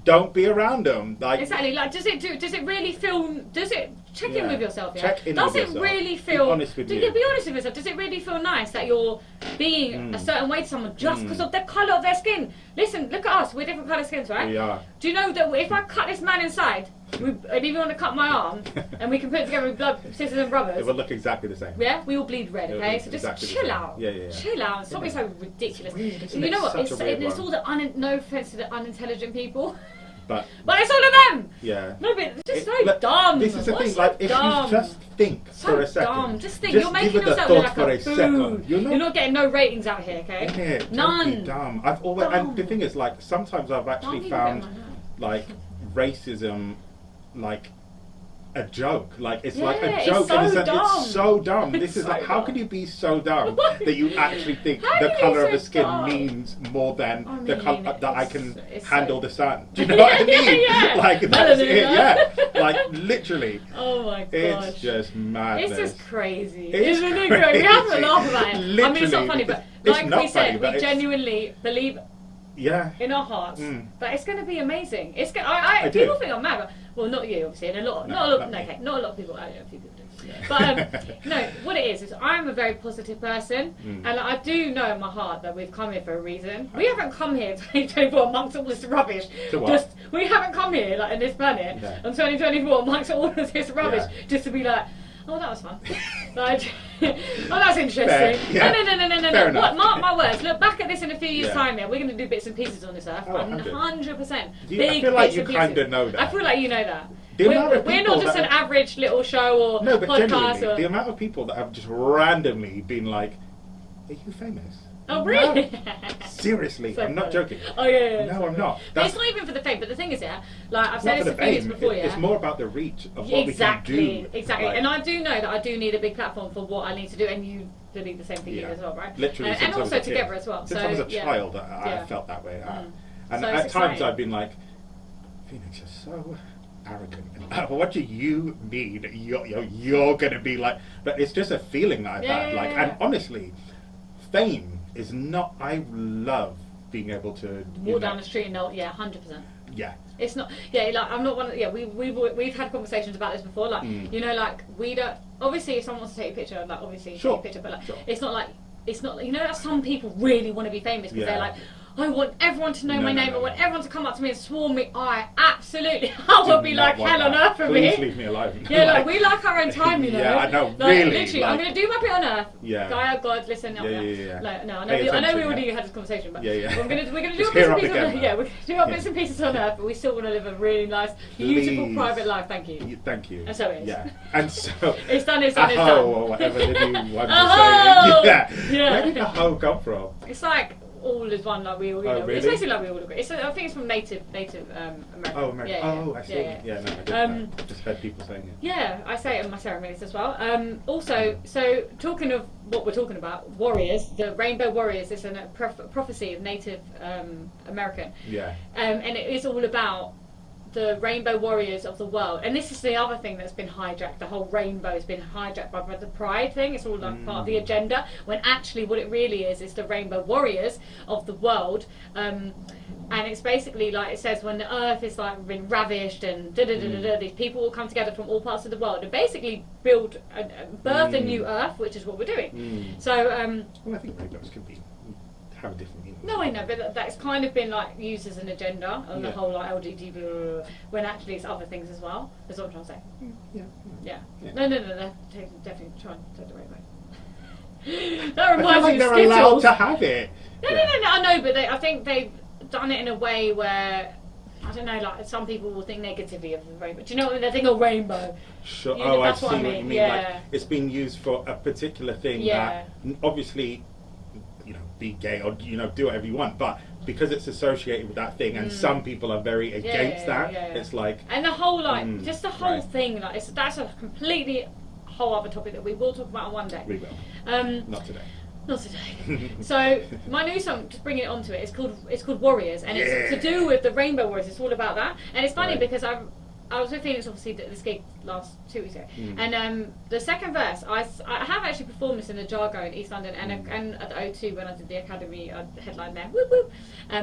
don't be around them. Like, Exactly. Like, does it really feel? Does it check in Yeah. with yourself? Yeah. Check in does with it yourself. really Be feel? honest with you. Be honest with yourself. Does it really feel nice that you're being a certain way to someone just because of the colour of their skin? Listen, look at us. We're different colour skins, right? We are. Do you know that if I cut this man inside, and even want to cut my arm, and we can put it together with blood sisters and brothers? It will look exactly the same. Yeah, we all bleed red, It'll okay? look So just exactly the chill same. out. Yeah. Chill out. Stop being so ridiculous. It's weird, isn't You it? know what? Such a weird It's one. all the no offense to the unintelligent people, But but it's all of them. yeah. No, but it's just so Look, dumb. This is the What's thing. so Like, if dumb? you just think So for a second, dumb. Just think. just You're making give it a yourself thought look like for a a second. food. You're not getting no ratings out here, okay? in it. None. Don't be dumb. I've always, and the Dumb. thing is, like, sometimes I've Don't actually even found get my name. like racism like a joke. Like, it's like Yeah, a it's joke so in a sense. dumb. It's so dumb. This It's is so like, how dumb. can you be so dumb that you actually think How the can you colour of be the so skin dumb? means more than I the mean, colour that I can it's handle so- the sun? Do you know what I mean? Yeah. Like, that's it. Melanin. Yeah. Like, literally. Oh my gosh. It's just madness. It's just crazy. It is Isn't it great? We have to crazy. laugh about it. I mean, it's not Literally, funny, but it's like not we said, funny, but we it's- genuinely believe Yeah. in our hearts that it's going to be amazing. It's I do. people think I'm mad, but, well, not you obviously, and a lot, No, not a lot, not me. okay, not a lot of people. I know a few people do, but no, what it is I'm a very positive person, and I do know in my heart that we've come here for a reason. We haven't come here 2024 amongst all this rubbish. To what? Just we haven't come here like in this planet No. on 2024 amongst all of this rubbish Yeah. just to be like. Oh, that was fun. Like, oh, that's interesting. Fair, yeah. No. Fair What? enough. Mark my words. Look back at this in a few years' Yeah. time. Yeah, we're going to do bits and pieces on this earth. Oh, 100%. 100%. I feel like bits you and pieces. kinda know that. I feel like you know that. The amount of We're people not just that an have- average little show or No, but podcast. genuinely, the Or, amount of people that have just randomly been like, "Are you famous?" Oh, really? Seriously, So I'm not funny. joking. Oh, yeah. No, I'm not. But it's not even for the fame, but the thing is, yeah, like I've It's said not this for a the few years fame. before, yeah. It's more about the reach of what Exactly, we can do. exactly. Like, And I do know that I do need a big platform for what I need to do, and you believe the same thing Yeah. as well, right? literally, and since I was also a kid. together as well. Since so, I was a yeah. child, I Yeah. felt that way. Mm. And So at it's times exciting. I've been like, Phoenix, you're so arrogant. What do you mean you're going to be like... But it's just a feeling that I've Yeah, had. yeah, Like, yeah. And honestly, fame is not... I love being able to... Walk down the street and know, yeah, 100%. Yeah. It's not, yeah, like I'm not one of, yeah, we've had conversations about this before, like, you know, like, we don't, obviously if someone wants to take a picture, like, obviously Sure. take a picture, but like, Sure. it's not, you know, that some people really want to be famous because Yeah. they're like, I want everyone to know my name, I want no. everyone to come up to me and swarm me, I will be Do like, not want hell on that. earth for Please me. leave me alone. Yeah, like, we like our own time, you know. Yeah, I know, Like, really, literally, like- I'm going to do my bit on earth. Yeah. God, God, listen, Yeah, yeah. Like, no, I Pay know we attention, already yeah. had this conversation, but Yeah, yeah. we're going to do our Just bits hear and up pieces on again, earth. Yeah, we're going to do our Yeah. bits and pieces on earth, but we still want to live a really nice, beautiful, Please. private life. Thank you. Thank you. And so it is. Yeah. And so... It's done, it's done, it's Aho, done. or whatever the new ones Aho! are saying. Yeah. Yeah. Where did the ho come from? It's like all is one, like we all, you Oh, know. really? It's basically like we all agree. I think it's from Native American. Oh, American. Yeah, yeah, Oh, I see. yeah, Yeah, no, I didn't know. I've just heard people saying it. Yeah, I say it in my ceremonies as well. Also, so talking of what we're talking about, warriors, the Rainbow Warriors is a prophecy of Native American. Yeah. And it is all about the rainbow warriors of the world. And this is the other thing that's been hijacked. The whole rainbow has been hijacked by the pride thing. It's all like part of the agenda, when actually what it really is the rainbow warriors of the world. And it's basically like it says, when the earth is like been ravished and these people will come together from all parts of the world and basically build birth a new earth, which is what we're doing. So Well, I think rainbows can have a different meaning. no, I know, but that's kind of been like used as an agenda on the Yeah. whole like LGBT, when actually it's other things as well. That's what I'm trying to say. Yeah. Yeah. Yeah. No. Definitely try and take the rainbow. That I feel reminds like me they're of Skittles. allowed to have it. No, I know, but I think they've done it in a way where, I don't know, like some people will think negatively of the rainbow. Do you know what I mean? They think of rainbow. Sure. You know, Oh, I that's see what I what you mean, mean. yeah. Like, it's been used for a particular thing Yeah. that obviously, you know, be gay or, you know, do whatever you want, but because it's associated with that thing and some people are very against that, yeah. it's like... And the whole like, just the whole right. thing, like that's a completely whole other topic that we will talk about on one day. We will. Not today. Not today. So my new song, just bringing it onto it, it's called Warriors, and it's to do with the Rainbow Warriors. It's all about that, and it's funny Right. because I was with Phoenix obviously at this gig last 2 weeks ago, and the second verse I have actually performed this in the Jargo in East London and at the O2 when I did the Academy headline there, whoop whoop,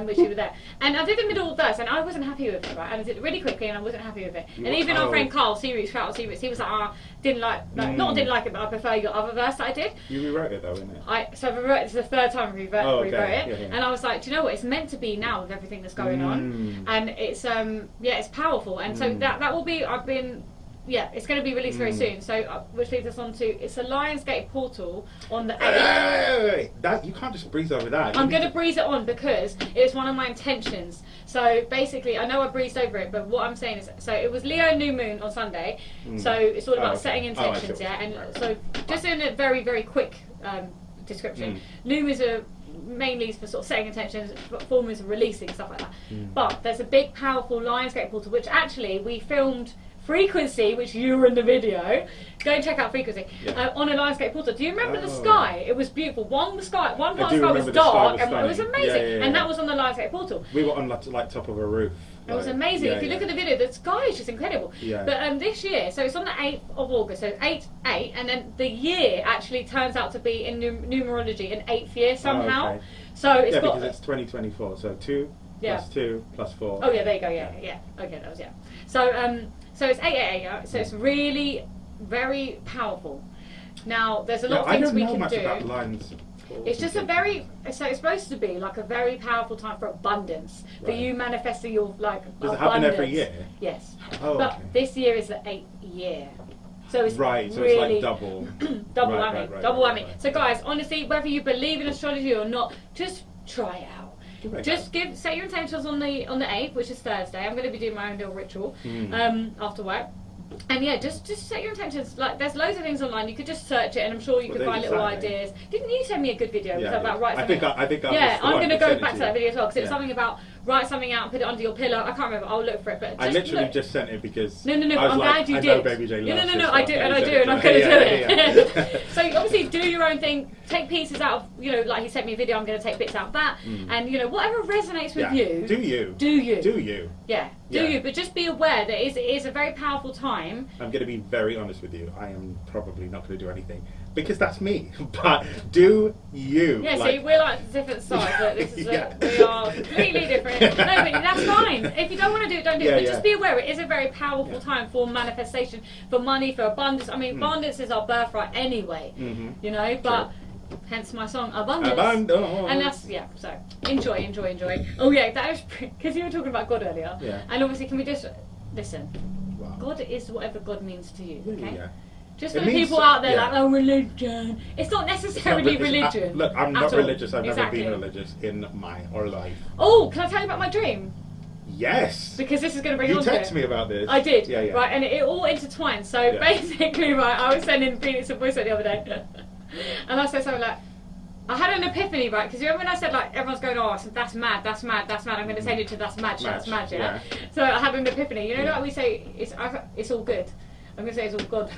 which you were there, and I did the middle verse and I wasn't happy with it, right, and I did it really quickly and I wasn't happy with it, and even our friend Carl, Sirius, shout out Sirius, he was like, didn't like not didn't like it, but I prefer your other verse that I did. You rewrote it though, innit? I rewrote it's the third time I rewrote it, Yeah. and I was like, do you know what? It's meant to be now with everything that's going on, and it's it's powerful, and so that will be. It's going to be released very soon. So which leads us on to it's a Lionsgate portal on the 8th. Wait. That you can't just breeze over that. I'm going to breeze it on because it's one of my intentions. So basically, I know I breezed over it, but what I'm saying is, so it was Leo New Moon on Sunday. So it's all about setting intentions, and so just in a very, very quick description, New is mainly for sort of setting intentions, full moons are releasing, stuff like that. But there's a big, powerful Lionsgate portal, which actually we filmed Frequency, which you were in the video. Go and check out Frequency on a Lionsgate portal. Do you remember the sky? It was beautiful. One part of the sky was dark, and it was amazing. And that was on the Lionsgate portal. We were on like top of a roof. It was amazing. If you look at the video, the sky is just incredible. Yeah. But this year, so it's on the 8th of August, so 8, and then the year actually turns out to be in numerology an 8th year somehow. Oh, okay. So it's got because it's 2024, so 2 plus 2 plus 4. Oh yeah, there you go. Yeah. Okay, that was So it's 888. So it's really very powerful. Now there's a lot of things we can do. I don't know much about lines. It's just it's supposed to be like a very powerful time for abundance, for you manifesting your Does abundance. it happen every year? Yes. Oh, but okay. this year is the 8th year. So it's right, so really it's like double. double Right, whammy. right, Double right, whammy. right. So guys, honestly, whether you believe in astrology or not, just try it out. Just set your intentions on the 8th, which is Thursday. I'm going to be doing my own little ritual after work. And yeah, just set your intentions. Like, there's loads of things online. You could just search it, and I'm sure you could find little ideas. Didn't you send me a good video? It was about write something out. I think yeah, I'm going to go back to that video. video as well, because it was something about write something out and put it under your pillow. I can't remember. I'll look for it. But just I literally look. just sent it because No, I was I'm like, glad you I did. know Baby J No, loves no, this I do, stuff. and I do, and I'm Yeah, going to do it. yeah. So obviously, do your own thing. Take pieces out of, you know, like he sent me a video. I'm going to take bits out of that, and you know, whatever resonates with you. Do you? Do you? Do you? Yeah. Do you? But just be aware that it is a very powerful time. I'm going to be very honest with you. I am probably not going to do anything because that's me. But do you? Yeah, like, see, we're like different sides, but this is Yeah. we are completely different. No, but that's fine. If you don't want to do it, don't do it. But just be aware, it is a very powerful time for manifestation, for money, for abundance. I mean, abundance is our birthright anyway, you know, but hence my song, Abundance. And that's, so enjoy. Oh yeah, that is, because you were talking about God earlier. Yeah. And obviously, can we just, listen, Wow. God is whatever God means to you, okay? Yeah. Just It for the means- people out there yeah. like, oh, religion. It's not necessarily religion. Look, I'm not at all. religious. I've Exactly. never been religious in my or life. Oh, can I tell you about my dream? Yes. Because this is going to bring You on to texted it. me about this. I did. Yeah, yeah. Right, and it all intertwines. So Yeah. basically, right, I was sending Phoenix a voice note the other day, and I said something like, I had an epiphany, right? Because you remember when I said, like, everyone's going, oh, that's mad. I'm going to send you to that's mad, yeah? So I had an epiphany. You know, like we say, it's all good. I'm going to say it's all God.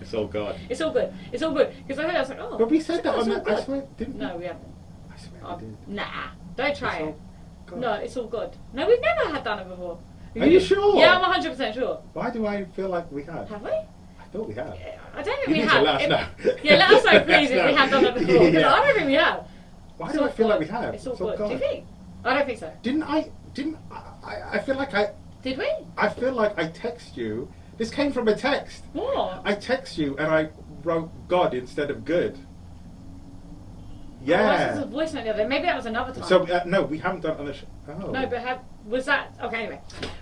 It's all God. It's all good. It's all good. Because I heard, I was like, oh. But we said that it's on all the. I good. swear, didn't we? No, we haven't. I swear we did. Nah, don't try It's it. all God. No, it's all good. No, we've never had done it before. Are you sure? Yeah, I'm 100% sure. Why do I feel like we had? Have we? I thought we had. I don't think You we need have. to let us know. Yeah, let us know, please, if No. we have done that before. Because Yeah. I don't think we have. Why It's do I all feel like good. we have? It's all It's all good. Do you God. think? I don't think so. Didn't I? I feel like I. Did we? I feel like I text you. This came from a text. What? I text you and I wrote God instead of good. Oh, Yeah. this was a voice note the other day. Maybe that was another time. So no, we haven't done it on the show. Oh. No, but was that okay? Anyway,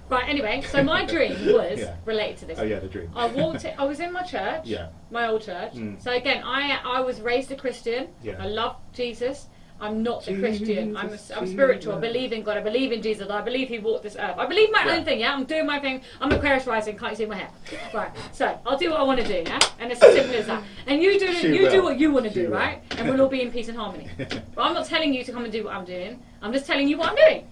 right. Anyway, so my dream was Yeah. related to this. Oh yeah, the dream. I walked. I was in my church. Yeah. My old church. Mm. So again, I was raised a Christian. Yeah. I love Jesus. I'm not a Jesus, Christian. I'm spiritual. I Jesus. believe in God. I believe in Jesus. I believe He walked this earth. I believe my own thing. Yeah, I'm doing my thing. I'm Aquarius rising. Can't you see my hair? Right. So I'll do what I want to do. Yeah, and it's as simple as that. And you do. She You do will. what you want to She do, will. right? And we'll all be in peace and harmony. But I'm not telling you to come and do what I'm doing. I'm just telling you what I'm doing.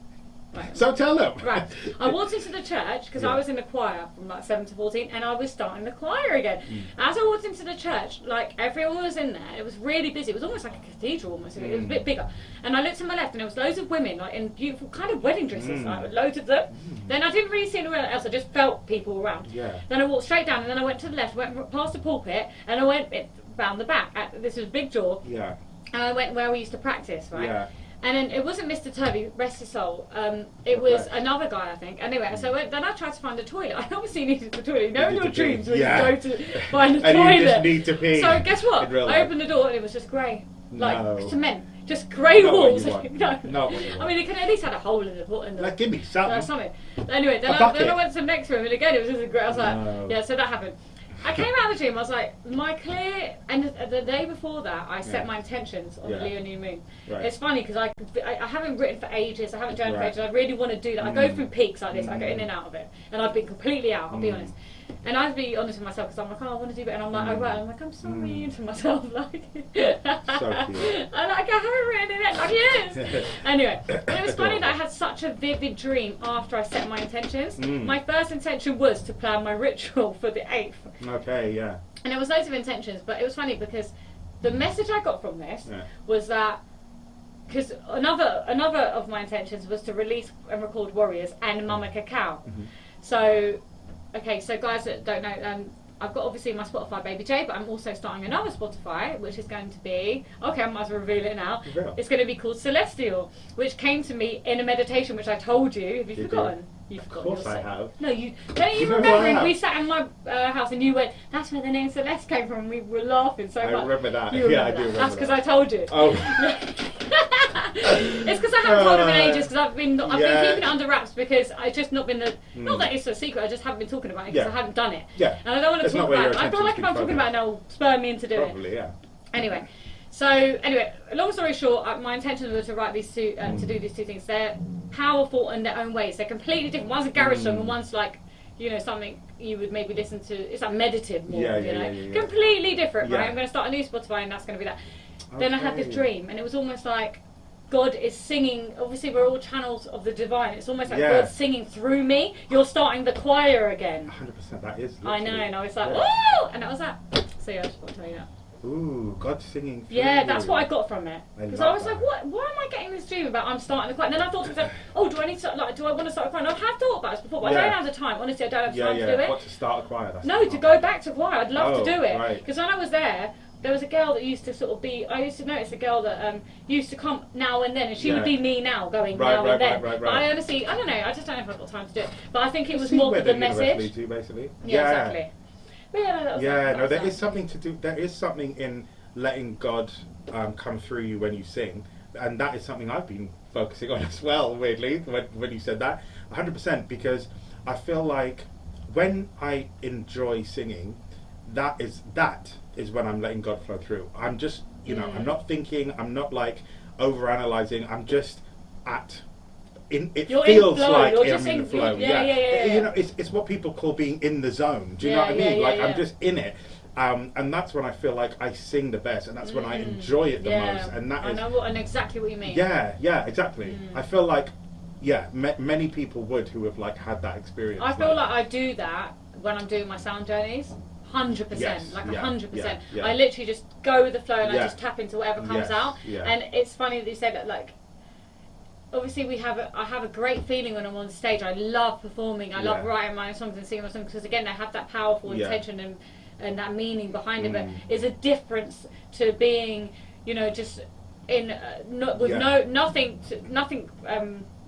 Right. So tell them. Right. I walked into the church because I was in the choir from like 7 to 14 and I was starting the choir again. As I walked into the church, like everyone was in there. It was really busy. It was almost like a cathedral almost. It was a bit bigger. And I looked to my left and there was loads of women like in beautiful kind of wedding dresses, like loads of them. Then I didn't really see anyone else. I just felt people around. Yeah. Then I walked straight down and then I went to the left, went past the pulpit and I went round the back. This was Big Jaw. Yeah. And I went where we used to practice, right? Yeah. And then it wasn't Mr. Turvey, rest his soul. It was another guy, I think. Anyway, so then I tried to find a toilet. I obviously needed the toilet. You know in You your need to pee. dreams when Yeah. you go to find a And toilet. you just need to pee. So guess what? in real I life. opened the door and it was just grey. Like No. cement. Just grey Not what walls. you want. No. Not what you want. I mean, it could at least had a hole in the Like, give me something. something. Anyway, then A I bucket. went to the next room and again it was just a grey. I was No. like, yeah, so that happened. I came out of the dream, I was like, and the day before that, I set my intentions on the Leo New Moon. Right. It's funny because I haven't written for ages, I haven't journaled for Right. ages, I really want to do that. I go through peaks like this, I go in and out of it, and I've been completely out, I'll be honest. And I'd be honest with myself because I'm like, oh, I want to do it, and I'm like, oh, right, I'm like, I'm so mean to myself, like. So cute. I haven't written it like years. Anyway, but it was funny that I had such a vivid dream after I set my intentions. My first intention was to plan my ritual for the 8th. Okay, yeah. And there was loads of intentions, but it was funny because the message I got from this was that, because another of my intentions was to release and record Warriors and Mama Cacao. So, okay, so guys that don't know, I've got obviously my Spotify Baby J, but I'm also starting another Spotify, which is going to be, okay, I might as well reveal it now. Reveal. It's going to be called Celestial, which came to me in a meditation, which I told you. Have you forgotten? You've forgotten. Of course I have. No, you don't You even know remember. what I have? We sat in my house and you went, that's where the name Celeste came from. We were laughing so I much. remember that. You Yeah, I remember do that. remember That's because that. I told you. Oh. It's because I haven't told him in ages because I've been keeping it under wraps because it's just not been not that it's a secret, I just haven't been talking about it because I haven't done it. Yeah. And I don't want to It's talk not where about your it. I feel like if I'm attention's talking been about it, it'll spur me into doing it. Probably, yeah. Anyway, long story short, my intention was to write these two, to do these two things. They're powerful in their own ways. They're completely different. One's a garage song and one's like, you know, something you would maybe listen to. It's like meditative more, Yeah, you know, yeah. completely different, right? Yeah. I'm going to start a new Spotify, and that's going to be that. Then I had this Okay. dream, and it was almost like God is singing. Obviously, we're all channels of the divine. It's almost like Yeah. God's singing through me. You're starting the choir again. 100%. That is. I know, literally- and I was like, yeah. whoa! And that was that. So yeah, I just want to tell you that. Ooh, God singing. Through Yeah, that's you. what I got from it. I Because love I was that. like, what? Why am I getting this dream about I'm starting the choir? And then I thought to myself, oh, do I need to like? Do I want to start a choir? And I have thought about this before, but I Yeah. don't have the time. Honestly, I don't have Yeah, time to do it. What, to start a choir? That's No, to go back to choir. I'd love to Oh, do it. right. Because when I was there was a girl that used to sort of be. I used to notice a girl that used to come now and then, and she would Yeah. be me now, going Right, now right, and then. right. But I honestly, I don't know. I just don't know if I've got time to do it. But I think it was See more where for the universe message. leads you, basically. Yeah, exactly. But yeah, no, that was Yeah, that no, was there that. is something to do. There is something in letting God come through you when you sing, and that is something I've been focusing on as well. Weirdly, when you said that, 100%, because I feel like when I enjoy singing, that is when I'm letting God flow through. I'm just, you know, I'm not thinking. I'm not like overanalyzing. I'm just at. It You're in feels flow, like you're I'm just in the flow. yeah. You know, it's what people call being in the zone. Do you know Yeah, what I mean? yeah, Like yeah. I'm just in it, and that's when I feel like I sing the best, and that's when I enjoy it the most. And that I is, know what, and exactly what you mean. yeah, exactly. I feel like, many people would who have like had that experience. I feel like I do that when I'm doing my sound journeys. 100%, Yes, like yeah, 100%. yeah. I literally just go with the flow and I Yeah. just tap into whatever comes Yes, out. yeah. And it's funny that you said that. Like, obviously, I have a great feeling when I'm on stage. I love performing. I love Yeah. writing my own songs and singing my songs because again, they have that powerful Yeah. intention and that meaning behind it. But Mm. it's a difference to being, you know, just in with Yeah. nothing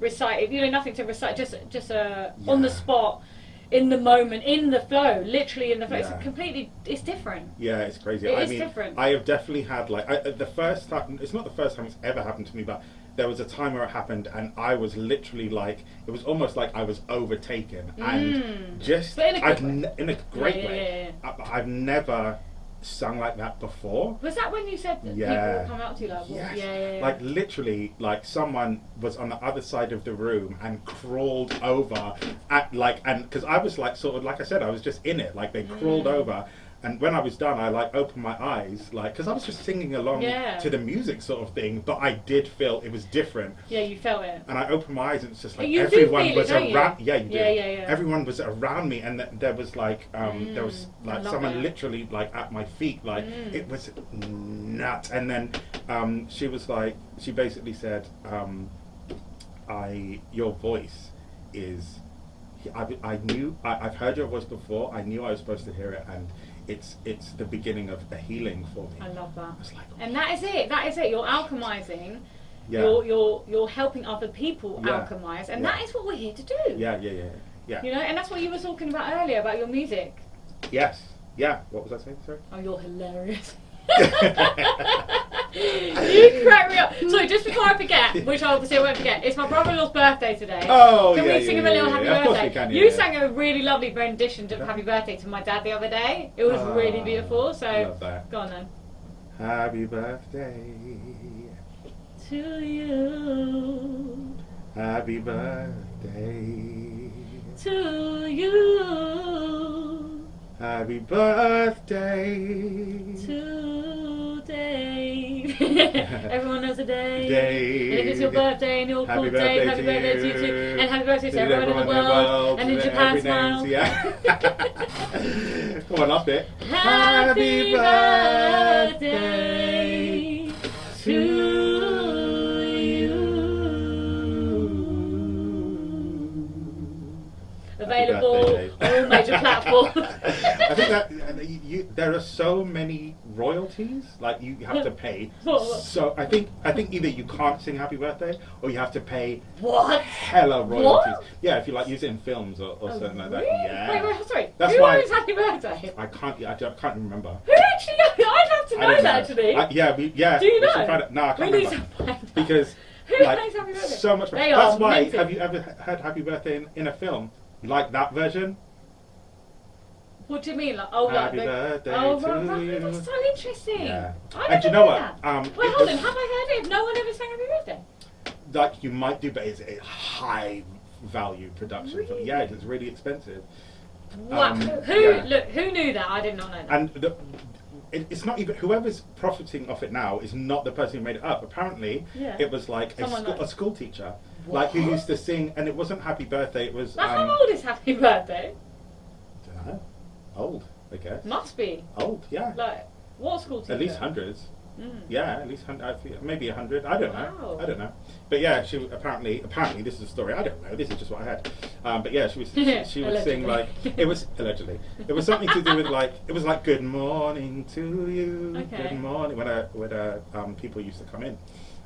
recited. You know, nothing to recite. Just on the Yeah. spot. In the moment, in the flow, literally in the flow. Yeah. It's completely, it's different. Yeah, it's crazy. It I is mean, different. I have definitely had like the first time. It's not the first time it's ever happened to me, but there was a time where it happened, and I was literally like, it was almost like I was overtaken, and just But in a good way. in a great Yeah, way. yeah. I've never sung like that before. Was that when you said that Yeah. people come out to you like, Yes. yeah. Like literally, like someone was on the other side of the room and crawled over at like, and because I was like sort of like I said, I was just in it. Like they crawled over, and when I was done, I like opened my eyes, like because I was just singing along Yeah. to the music sort of thing, but I did feel it was different. Yeah, you felt it. And I opened my eyes, and it's just like You do everyone feel it, was don't you? around. Yeah, you do. Yeah. Everyone was around me, and there was like there was I like love someone that. literally like at my feet. Like it was nuts. And then she was like, she basically said, your voice is. I've heard your voice before. I knew I was supposed to hear it, and it's the beginning of a healing for me. I love that. I was like, And that is it. That is it. You're alchemizing. Yeah. You're helping other people Yeah. alchemize, and Yeah. that is what we're here to do. yeah. You know, and that's what you were talking about earlier about your music. Yes. Yeah. What was I saying? Sorry. Oh, you're hilarious. You crack me up. Sorry, just before I forget, which obviously I won't forget, it's my brother-in-law's birthday today. Oh, Can yeah, we sing yeah, him a little yeah, happy yeah. Of course birthday? we can, You yeah. sang a really lovely rendition of Happy Birthday to my dad the other day. It was really beautiful. So Love that. go on then. Happy birthday To you, Happy birthday to you, Happy birthday today. Everyone knows a day. Day. And if it's your birthday and you're Happy called Dave, happy birthday birthday to to you too. you. And happy birthday to To everyone in the world. And in to Japan, every smile. name, yeah. Come on, last bit. Happy birthday to you. Available birthday, on all major platforms. I think that there are so many royalties, like you have to pay. What? So I think either you can't sing Happy Birthday or you have to pay What? hella royalties. What? Yeah, if you like use it in films or something like that. Really? Yeah. Wait, sorry. That's Who why- owns Happy Birthday? I can't remember. Who actually knows? I'd have to I know don't that actually. Yeah. Do you we should know? find it. No, I We can't need remember. to find out. Because Who like plays Happy Birthday? so much. They That's are why. minted. Have you ever heard Happy Birthday in a film like that version? What do you mean? Like, oh, Happy like birthday oh, to right, you. that's so interesting. Yeah. I And do you never know knew what? that. It Wait, hold was- on. Have I heard it? No one ever sang Happy Birthday. Like you might do, but it's a high value production. Really? Yeah, it's really expensive. Wow. Who knew that? I did not know that. And it's not even whoever's profiting off it now is not the person who made it up. Apparently, it was like a school teacher, like who used to sing, and it wasn't Happy Birthday. It was. How old is Happy Birthday? I don't know. Old, I guess. Must be. Old, yeah. Like what school teacher? At least hundreds. Yeah, at least 100, maybe 100. I don't know. Wow. I don't know. But yeah, she apparently this is a story. I don't know. This is just what I had. But yeah, she would sing like it was allegedly. It was something to do with like it was like good morning to you, good morning when people used to come in.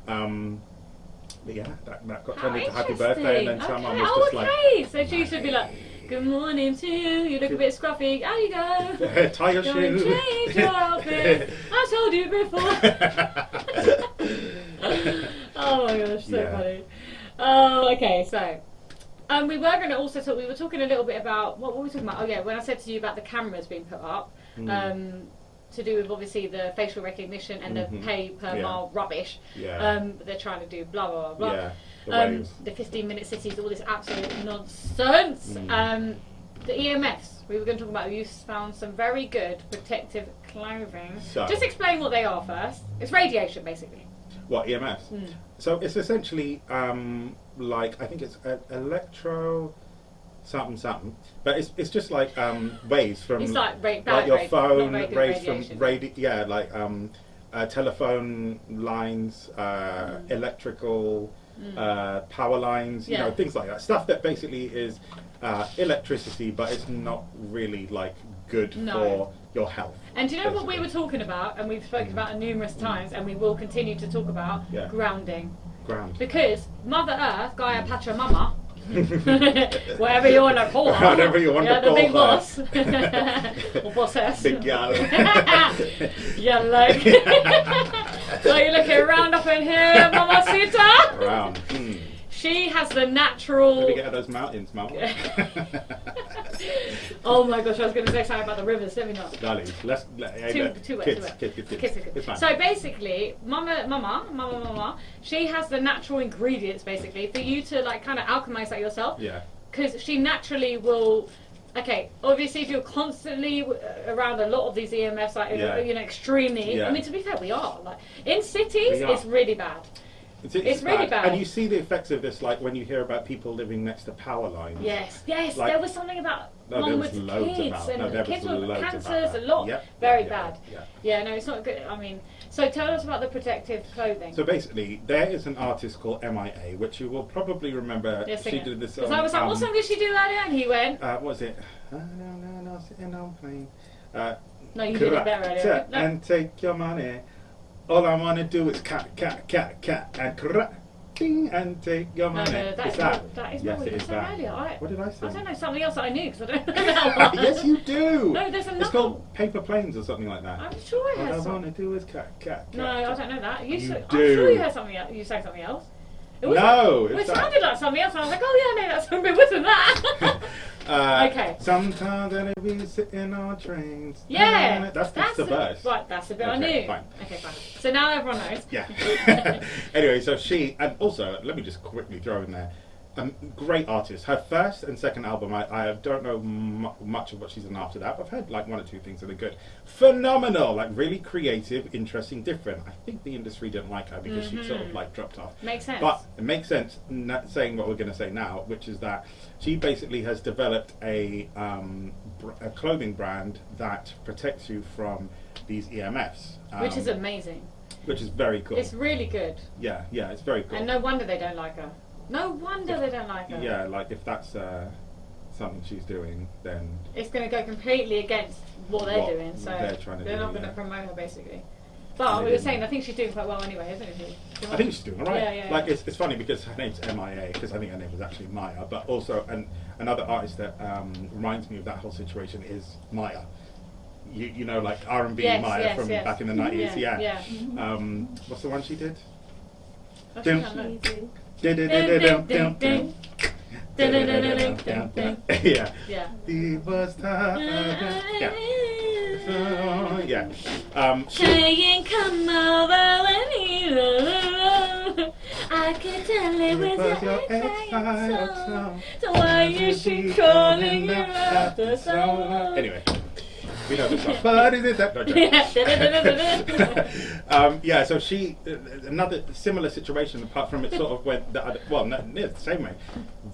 But yeah, that got turned into Happy Birthday, and then someone was just like. So she should be like. Good morning to you. You look a bit scruffy. Out you go. Tie your shoe. Change your outfit. I told you before. Oh my gosh, so funny. Oh, okay. So, we were going to also talk. We were talking a little bit about what were we talking about? Oh yeah, when I said to you about the cameras being put up, to do with obviously the facial recognition and the pay per mile rubbish. Yeah. They're trying to do blah blah blah. Yeah. The 15-minute cities, all this absolute nonsense. The EMFs, we were going to talk about. You found some very good protective clothing. So, just explain what they are first. It's radiation, basically. What EMFs? So it's essentially like I think it's electro something, but it's just like waves from it's like your phone, rays radiation. from like telephone lines, electrical. Power lines, you know, things like that. Stuff that basically is electricity, but it's not really like good for your health. And do you know what we were talking about, and we've spoken about it numerous times, and we will continue to talk about grounding. Because Mother Earth, Gaia Patra Mama, whatever you want to call her, whatever you want to call the big her. boss, or bossess, big gal. Yeah, like. So you're looking around up in here, Mamacita. Around. She has the natural. Let me get out of those mountains, Mama. Oh my gosh, I was going to say something about the rivers. Let me not. Darling, kids. So basically, Mama, she has the natural ingredients basically for you to like kind of alchemize that yourself. Yeah. Because she naturally will. Okay, obviously, if you're constantly around a lot of these EMFs, like you know, extremely. I mean, to be fair, we are like in cities, it's really bad. It's really bad. And you see the effects of this, like when you hear about people living next to power lines. Yes. Like, there was something about one with kids and kids with cancers, a lot. Very bad. Yeah, no, it's not good. I mean, so tell us about the protective clothing. So basically, there is an artist called M.I.A, which you will probably remember. Yes, she did this. Because I was like, what song did she do earlier? And he went. What was it? No, sitting on plane. No, you did it better earlier. No. And take your money. All I want to do is cat, and ding, and take your money. No, that is not what you said earlier. What did I say? I don't know, something else that I knew, because I don't know that one. Yes, you do. No, there's another. It's called Paper Planes or something like that. I'm sure I heard something. All I want to do is cat. No, I don't know that. You do. I'm sure you heard something else. You sang something else. It sounded like something else, and I was like, oh yeah, no, that's a bit worse than that. Okay. Sometimes I be sitting on trains. Yeah. That's the verse. Right, that's the bit I knew. Fine. Okay, fine. So now everyone knows. Yeah. Anyway, so she, and also, let me just quickly throw in there, great artist. Her first and second album, I don't know much of what she's done after that, but I've heard like one or two things that are good. Phenomenal, like really creative, interesting, different. I think the industry didn't like her because she sort of like dropped off. Makes sense. But it makes sense saying what we're going to say now, which is that she basically has developed a clothing brand that protects you from these EMFs. Which is amazing. Which is very cool. It's really good. Yeah, it's very cool. And no wonder they don't like her. No wonder they don't like her. Yeah, like if that's something she's doing, then it's going to go completely against what they're doing. So they're not going to promote her basically. But we were saying, I think she's doing quite well anyway, isn't she? I think she's doing alright. Yeah. Like it's funny because her name's M.I.A, because I think her name was actually M.I.A, but also another artist that reminds me of that whole situation is M.I.A. You know, like R&B M.I.A from back in the 90s. Yeah. What's the one she did? Yeah. It was time. Saying come over when you I can tell it was Because your your ex-song. So why is she calling you out the song? Anyway, we know the song. But is it that? No, yeah, so she, another similar situation, apart from it sort of went the other, well, no, the same way.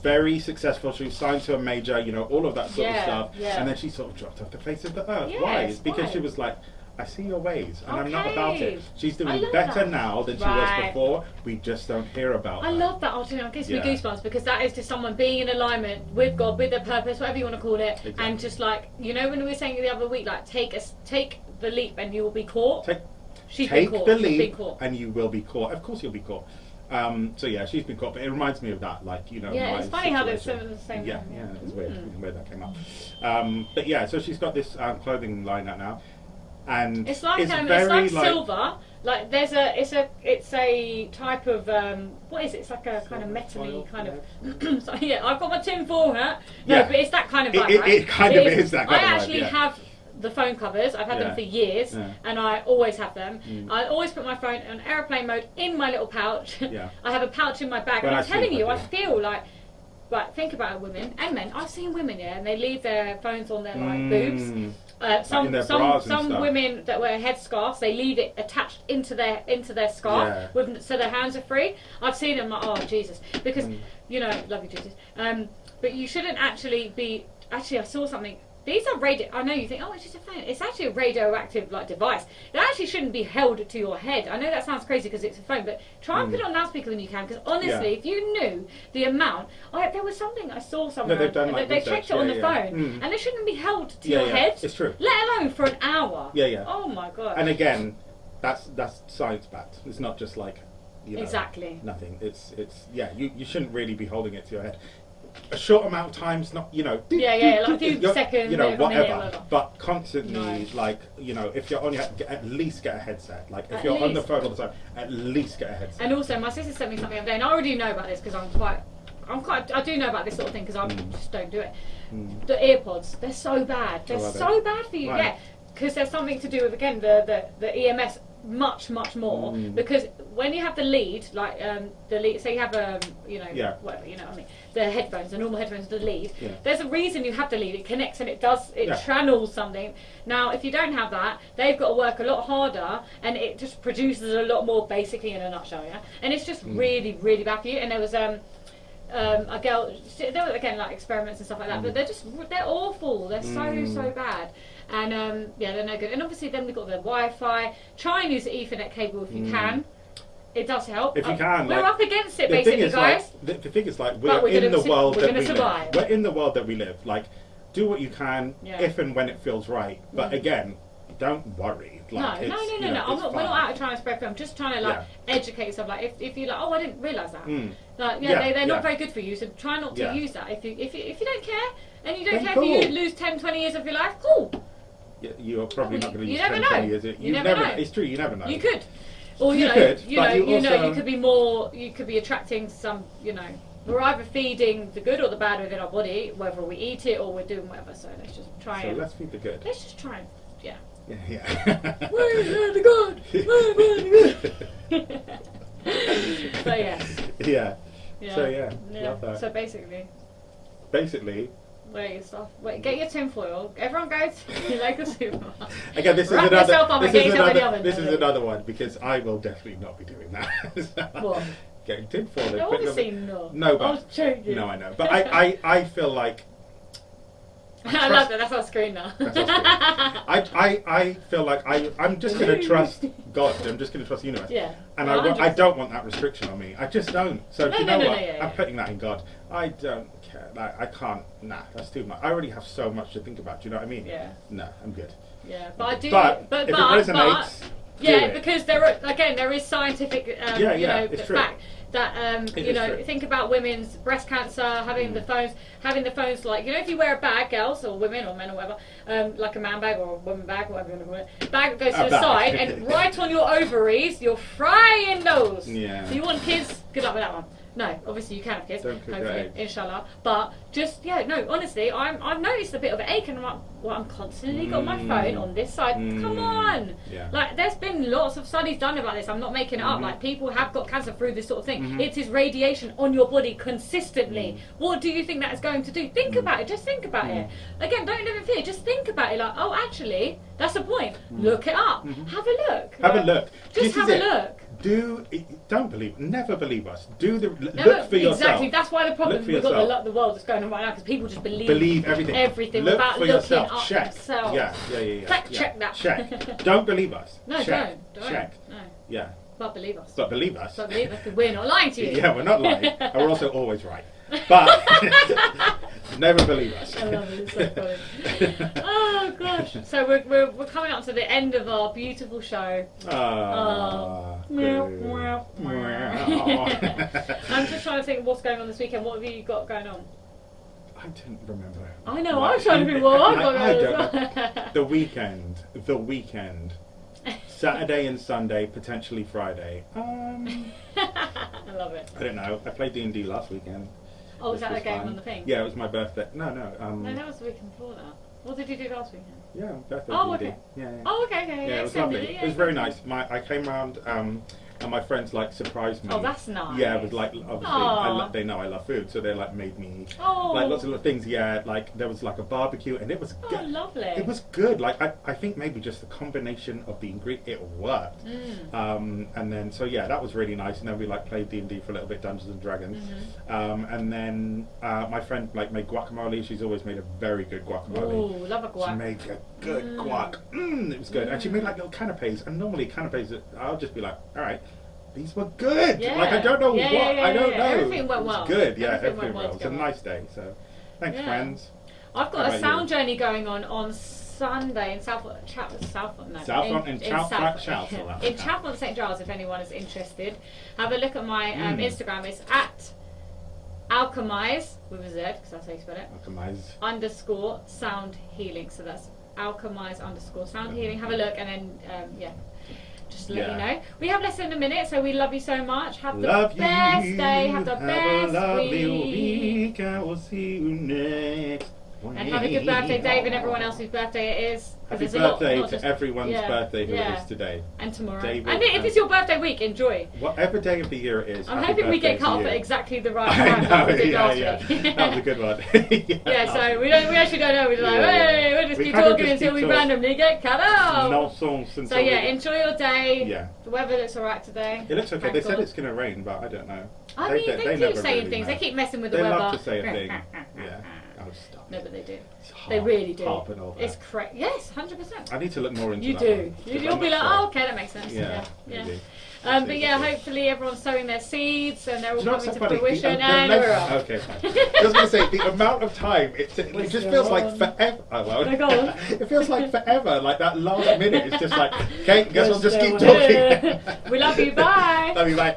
Very successful. She was signed to a major, you know, all of that sort of stuff. Yeah. And then she sort of dropped off the face of the earth. Yes, why? It's because why? she was like, I see your ways, and I'm not about Okay. it. She's I doing love better that. now than she Right. was before. We just don't hear about I her. love that. It gives me Yeah. goosebumps because that is just someone being in alignment with God, with their purpose, whatever you want to call it, Exactly. and just like, you know, when we were saying the other week, like take the leap and you will be caught. She's Take been caught. the She's been leap, caught. and you will be caught. Of course, you'll be caught. So yeah, she's been caught, but it reminds me of that, like, you know. Yeah, my it's funny how they're situation. the same. Yeah, thing, yeah, it's weird Mm. where that came up. But yeah, so she's got this clothing line out now, and It's like very silver. Like it's a type of what is it? It's like a kind of Foil, metally kind of. So, yeah, I've got my tin foil hat. No, Yeah. but it's that kind of It- vibe, it- right? it kind of is that kind I of vibe, actually yeah. have the phone covers. I've had Yeah. them for years, Yeah. and I always have them. Mm. I always put my phone on airplane mode in my little pouch. Yeah. I have a pouch in my bag, When and I I'm telling sleep, you, I I do. feel like. Right, think about it, women and men. I've seen women, yeah, and they leave their phones on their boobs. Mm. Some in their bras and some stuff. women that wear headscarves, they leave it attached into their scarf, Yeah. so their hands are free. I've seen them like, oh Jesus, because Mm. you know, love you Jesus. But you shouldn't actually be. Actually, I saw something. These are radio. I know you think, oh, it's just a phone. It's actually a radioactive like device. It actually shouldn't be held to your head. I know that sounds crazy because it's a phone, but try and put it on loudspeaker when you can. Because honestly, Yeah. if you knew the amount, there was something I saw somewhere. they've done, like, they research, checked it on yeah, the yeah. phone, Mm. and it shouldn't be held to Yeah, your yeah. head. It's true. Let alone for an hour. Yeah, yeah. Oh my god. And again, that's science backed. It's not just like, you know, Exactly. nothing. It's yeah. You shouldn't really be holding it to your head. A short amount of time's not, you know. Yeah, like a few you're- seconds, you know, maybe a minute, whatever. whatever. But constantly, No. like, you know, if you're on your, at least get a headset. Like, if At you're on the least. phone all the time, at least get a headset. And also, my sister sent me something the other day, and I already know about this because I do know about this sort of thing because I just don't do it. The earpods, they're so bad. They're Oh, are they? so bad for you, Right. yeah. Because there's something to do with again the EMS much more because when you have the lead, like the lead, say you have Yeah. whatever, you know what I mean, the headphones, the normal headphones, the lead. Yeah. There's a reason you have the lead. It connects and it Yeah. channels something. Now, if you don't have that, they've got to work a lot harder, and it just produces a lot more, basically, in a nutshell, yeah. And it's just really, really bad for you. And there was a girl. There were again like experiments and stuff like that, but they're awful. They're so bad. And yeah, they're no good. And obviously, then we've got the Wi-Fi. Try and use the Ethernet cable if you can. It does help. If you can, we're like, up against it the basically, thing is, guys. like, the thing is, like, But we're in gonna the world we're that gonna we survive. live. We're in the world that we live. Like, do what you can, Yeah. if and when it feels right. But again, don't worry. Like, No. it's, you know, I'm it's not, we're not fine. out trying to spread film. Just trying to like educate yourself. Like if you're like, oh, I didn't realise that. Like Yeah, they're yeah. not very good for you. So try not to Yeah. use that. If you don't care and you don't Then care cool. if you lose 10, 20 years of your life, cool. You're probably not going to You use never 10, know. 20 years. You never know. It's true. You never know. You could, or You know, could, you but know, you also- you could be more. You could be attracting some. You know, we're either feeding the good or the bad within our body, whether we eat it or we're doing whatever. So let's just try So and let's feed the good. let's just try and yeah. Yeah. Where's the good? Where's the good? So yeah. Yeah. So yeah, love that. So basically, Basically, wear your stuff. Wait, get your tinfoil. Everyone go to your local supermarket. again, this is Wrap another. yourself up and get yourself in the oven. This is another one because I will definitely not be doing that. What? Getting tinfoil. and No, putting them- obviously not. No, I but was joking. no, I know. But I feel like I love that. That's our screen now. That's our screen. I feel like I'm just going to trust God. I'm just going to trust the universe. Yeah. And Well, I 100%. don't want that restriction on me. I just don't. So No, do you no, know no, what? no, yeah, I'm yeah. putting that in God. I don't care. Like, I can't. Nah, that's too much. I already have so much to think about. Do you know what I mean? Yeah. No, I'm good. Yeah, but I do. But if it resonates, do yeah, it. because there is scientific, Yeah, you know, it's true. fact that It you is know, true. think about women's breast cancer, having the phones like, you know, if you wear a bag, girls or women or men or whatever, like a man bag or a woman bag, whatever you want to call it, bag that goes to A the bag. side and right on your ovaries, you're frying those. Yeah. So you want kids? Good luck with that one. No, obviously you can have kids, Don't cook your hopefully, eggs. inshallah. But just no, honestly, I've noticed a bit of an ache, and I'm like, well, I'm constantly got my phone on this side. Come on. Yeah. Like, there's been lots of studies done about this. I'm not making it up. Like, people have got cancer through this sort of thing. It is radiation on your body consistently. What do you think that is going to do? Think about it. Just think about it. Again, don't live in fear. Just think about it. Like, oh, actually, that's the point. Look it up. Have a look. Have a look. Just This have is a it. look. Don't believe, never believe us. Look for Exactly. yourself. That's why the problem Look for we've got yourself. the world that's going on right now, because people just Believe everything. Look without for looking yourself. up Check. themselves. Yeah. Fact check that. Check. Don't believe us. No, Check. don't. Check. No. Yeah. But believe us. But believe us. But believe us, because we're not lying to you. Yeah, we're not lying. And we're also always right. But never believe us. I love it. It's so funny. Oh gosh. So we're coming up to the end of our beautiful show. Meow, meow, I'm just trying to think of what's going on this weekend. What have you got going on? I don't remember. I know. I'm trying to think what I've got I going don't on. know. The weekend. Saturday and Sunday, potentially Friday. I love it. I don't know. I played D&D last weekend. Oh, was which that the game fun. on the thing? Yeah, it was my birthday. No. No, that was the weekend before that. What did you do last weekend? Yeah, birthday Oh, D&D. okay. Yeah. Oh, okay. Yeah, it was extended lovely. yeah, It was very nice. I came round and my friends like surprised me. Oh, that's nice. Yeah, it was like obviously Aw. they know I love food, so they like made me Oh. like lots of little things. Yeah, like there was like a barbecue and it was Oh, good. lovely. It was good. Like I think maybe just the combination of the ingredient, it worked. And then so yeah, that was really nice. And then we like played D&D for a little bit, Dungeons and Dragons. And then my friend like made guacamole. She's always made a very good guacamole. Oh, love a She guac. made a good guac. It was good. And she made like little canapes. And normally canapes, I'll just be like, all right, these were good. Yeah. Like I don't know Yeah, what. yeah, I don't yeah. know. Everything went It was well. good. Yeah, Everything everything went well well. It was a together. nice day. So thanks, Yeah. friends. I've got How a about sound you? journey going on Sunday in Southmont St Giles. If anyone is interested, have a look at my Instagram. It's at alchemize with a Z, because that's how you spell it. Alchemize. _sound healing. So that's alchemize _sound healing. Have a look, and then just to let you know. We have less than a minute, so we love you so much. Have the best day. Have the best a lovely week. week. I will see you next. And have a good birthday, Dave, and everyone else whose birthday it is. 'Cause Happy there's a lot, birthday not to just- everyone's birthday who yeah. it is today. And tomorrow. David, and if it's your birthday week, enjoy. Whatever day of the year it is. I'm happy hoping we get birthday cut to off you. at exactly the right I time know, like we did yeah, last yeah. week. That was a good one. Yeah, so we actually don't know. We're like, Yeah. hey, we'll just We keep kind of talking just until we keep talking. randomly get cut off. Nonsense until So yeah, we- enjoy your day. Yeah. The weather looks alright today. It looks okay. Thank They said God. it's going to rain, but I don't know. I mean, they keep never saying really things. know. They keep messing with the They weather. love to say a thing. Yeah. Oh, stop. No, but they do. It's They harp- really do. harp and all that. It's correct. Yes, 100%. I need to look more into You that do. one, 'cause You'll I'm be not like, sure. oh, okay, that makes sense. Yeah, Yeah. maybe. But yeah, hopefully everyone's sowing their seeds and they're all Do you know what's coming so to funny? fruition. The And we're off. okay, fine. I was going to say, the amount of time, it just feels like forever. Oh, well. No, go on. It feels like forever. Like that last minute is just like, okay, guess We're we'll just keep still talking. here. We love you. Bye. Love you, bye.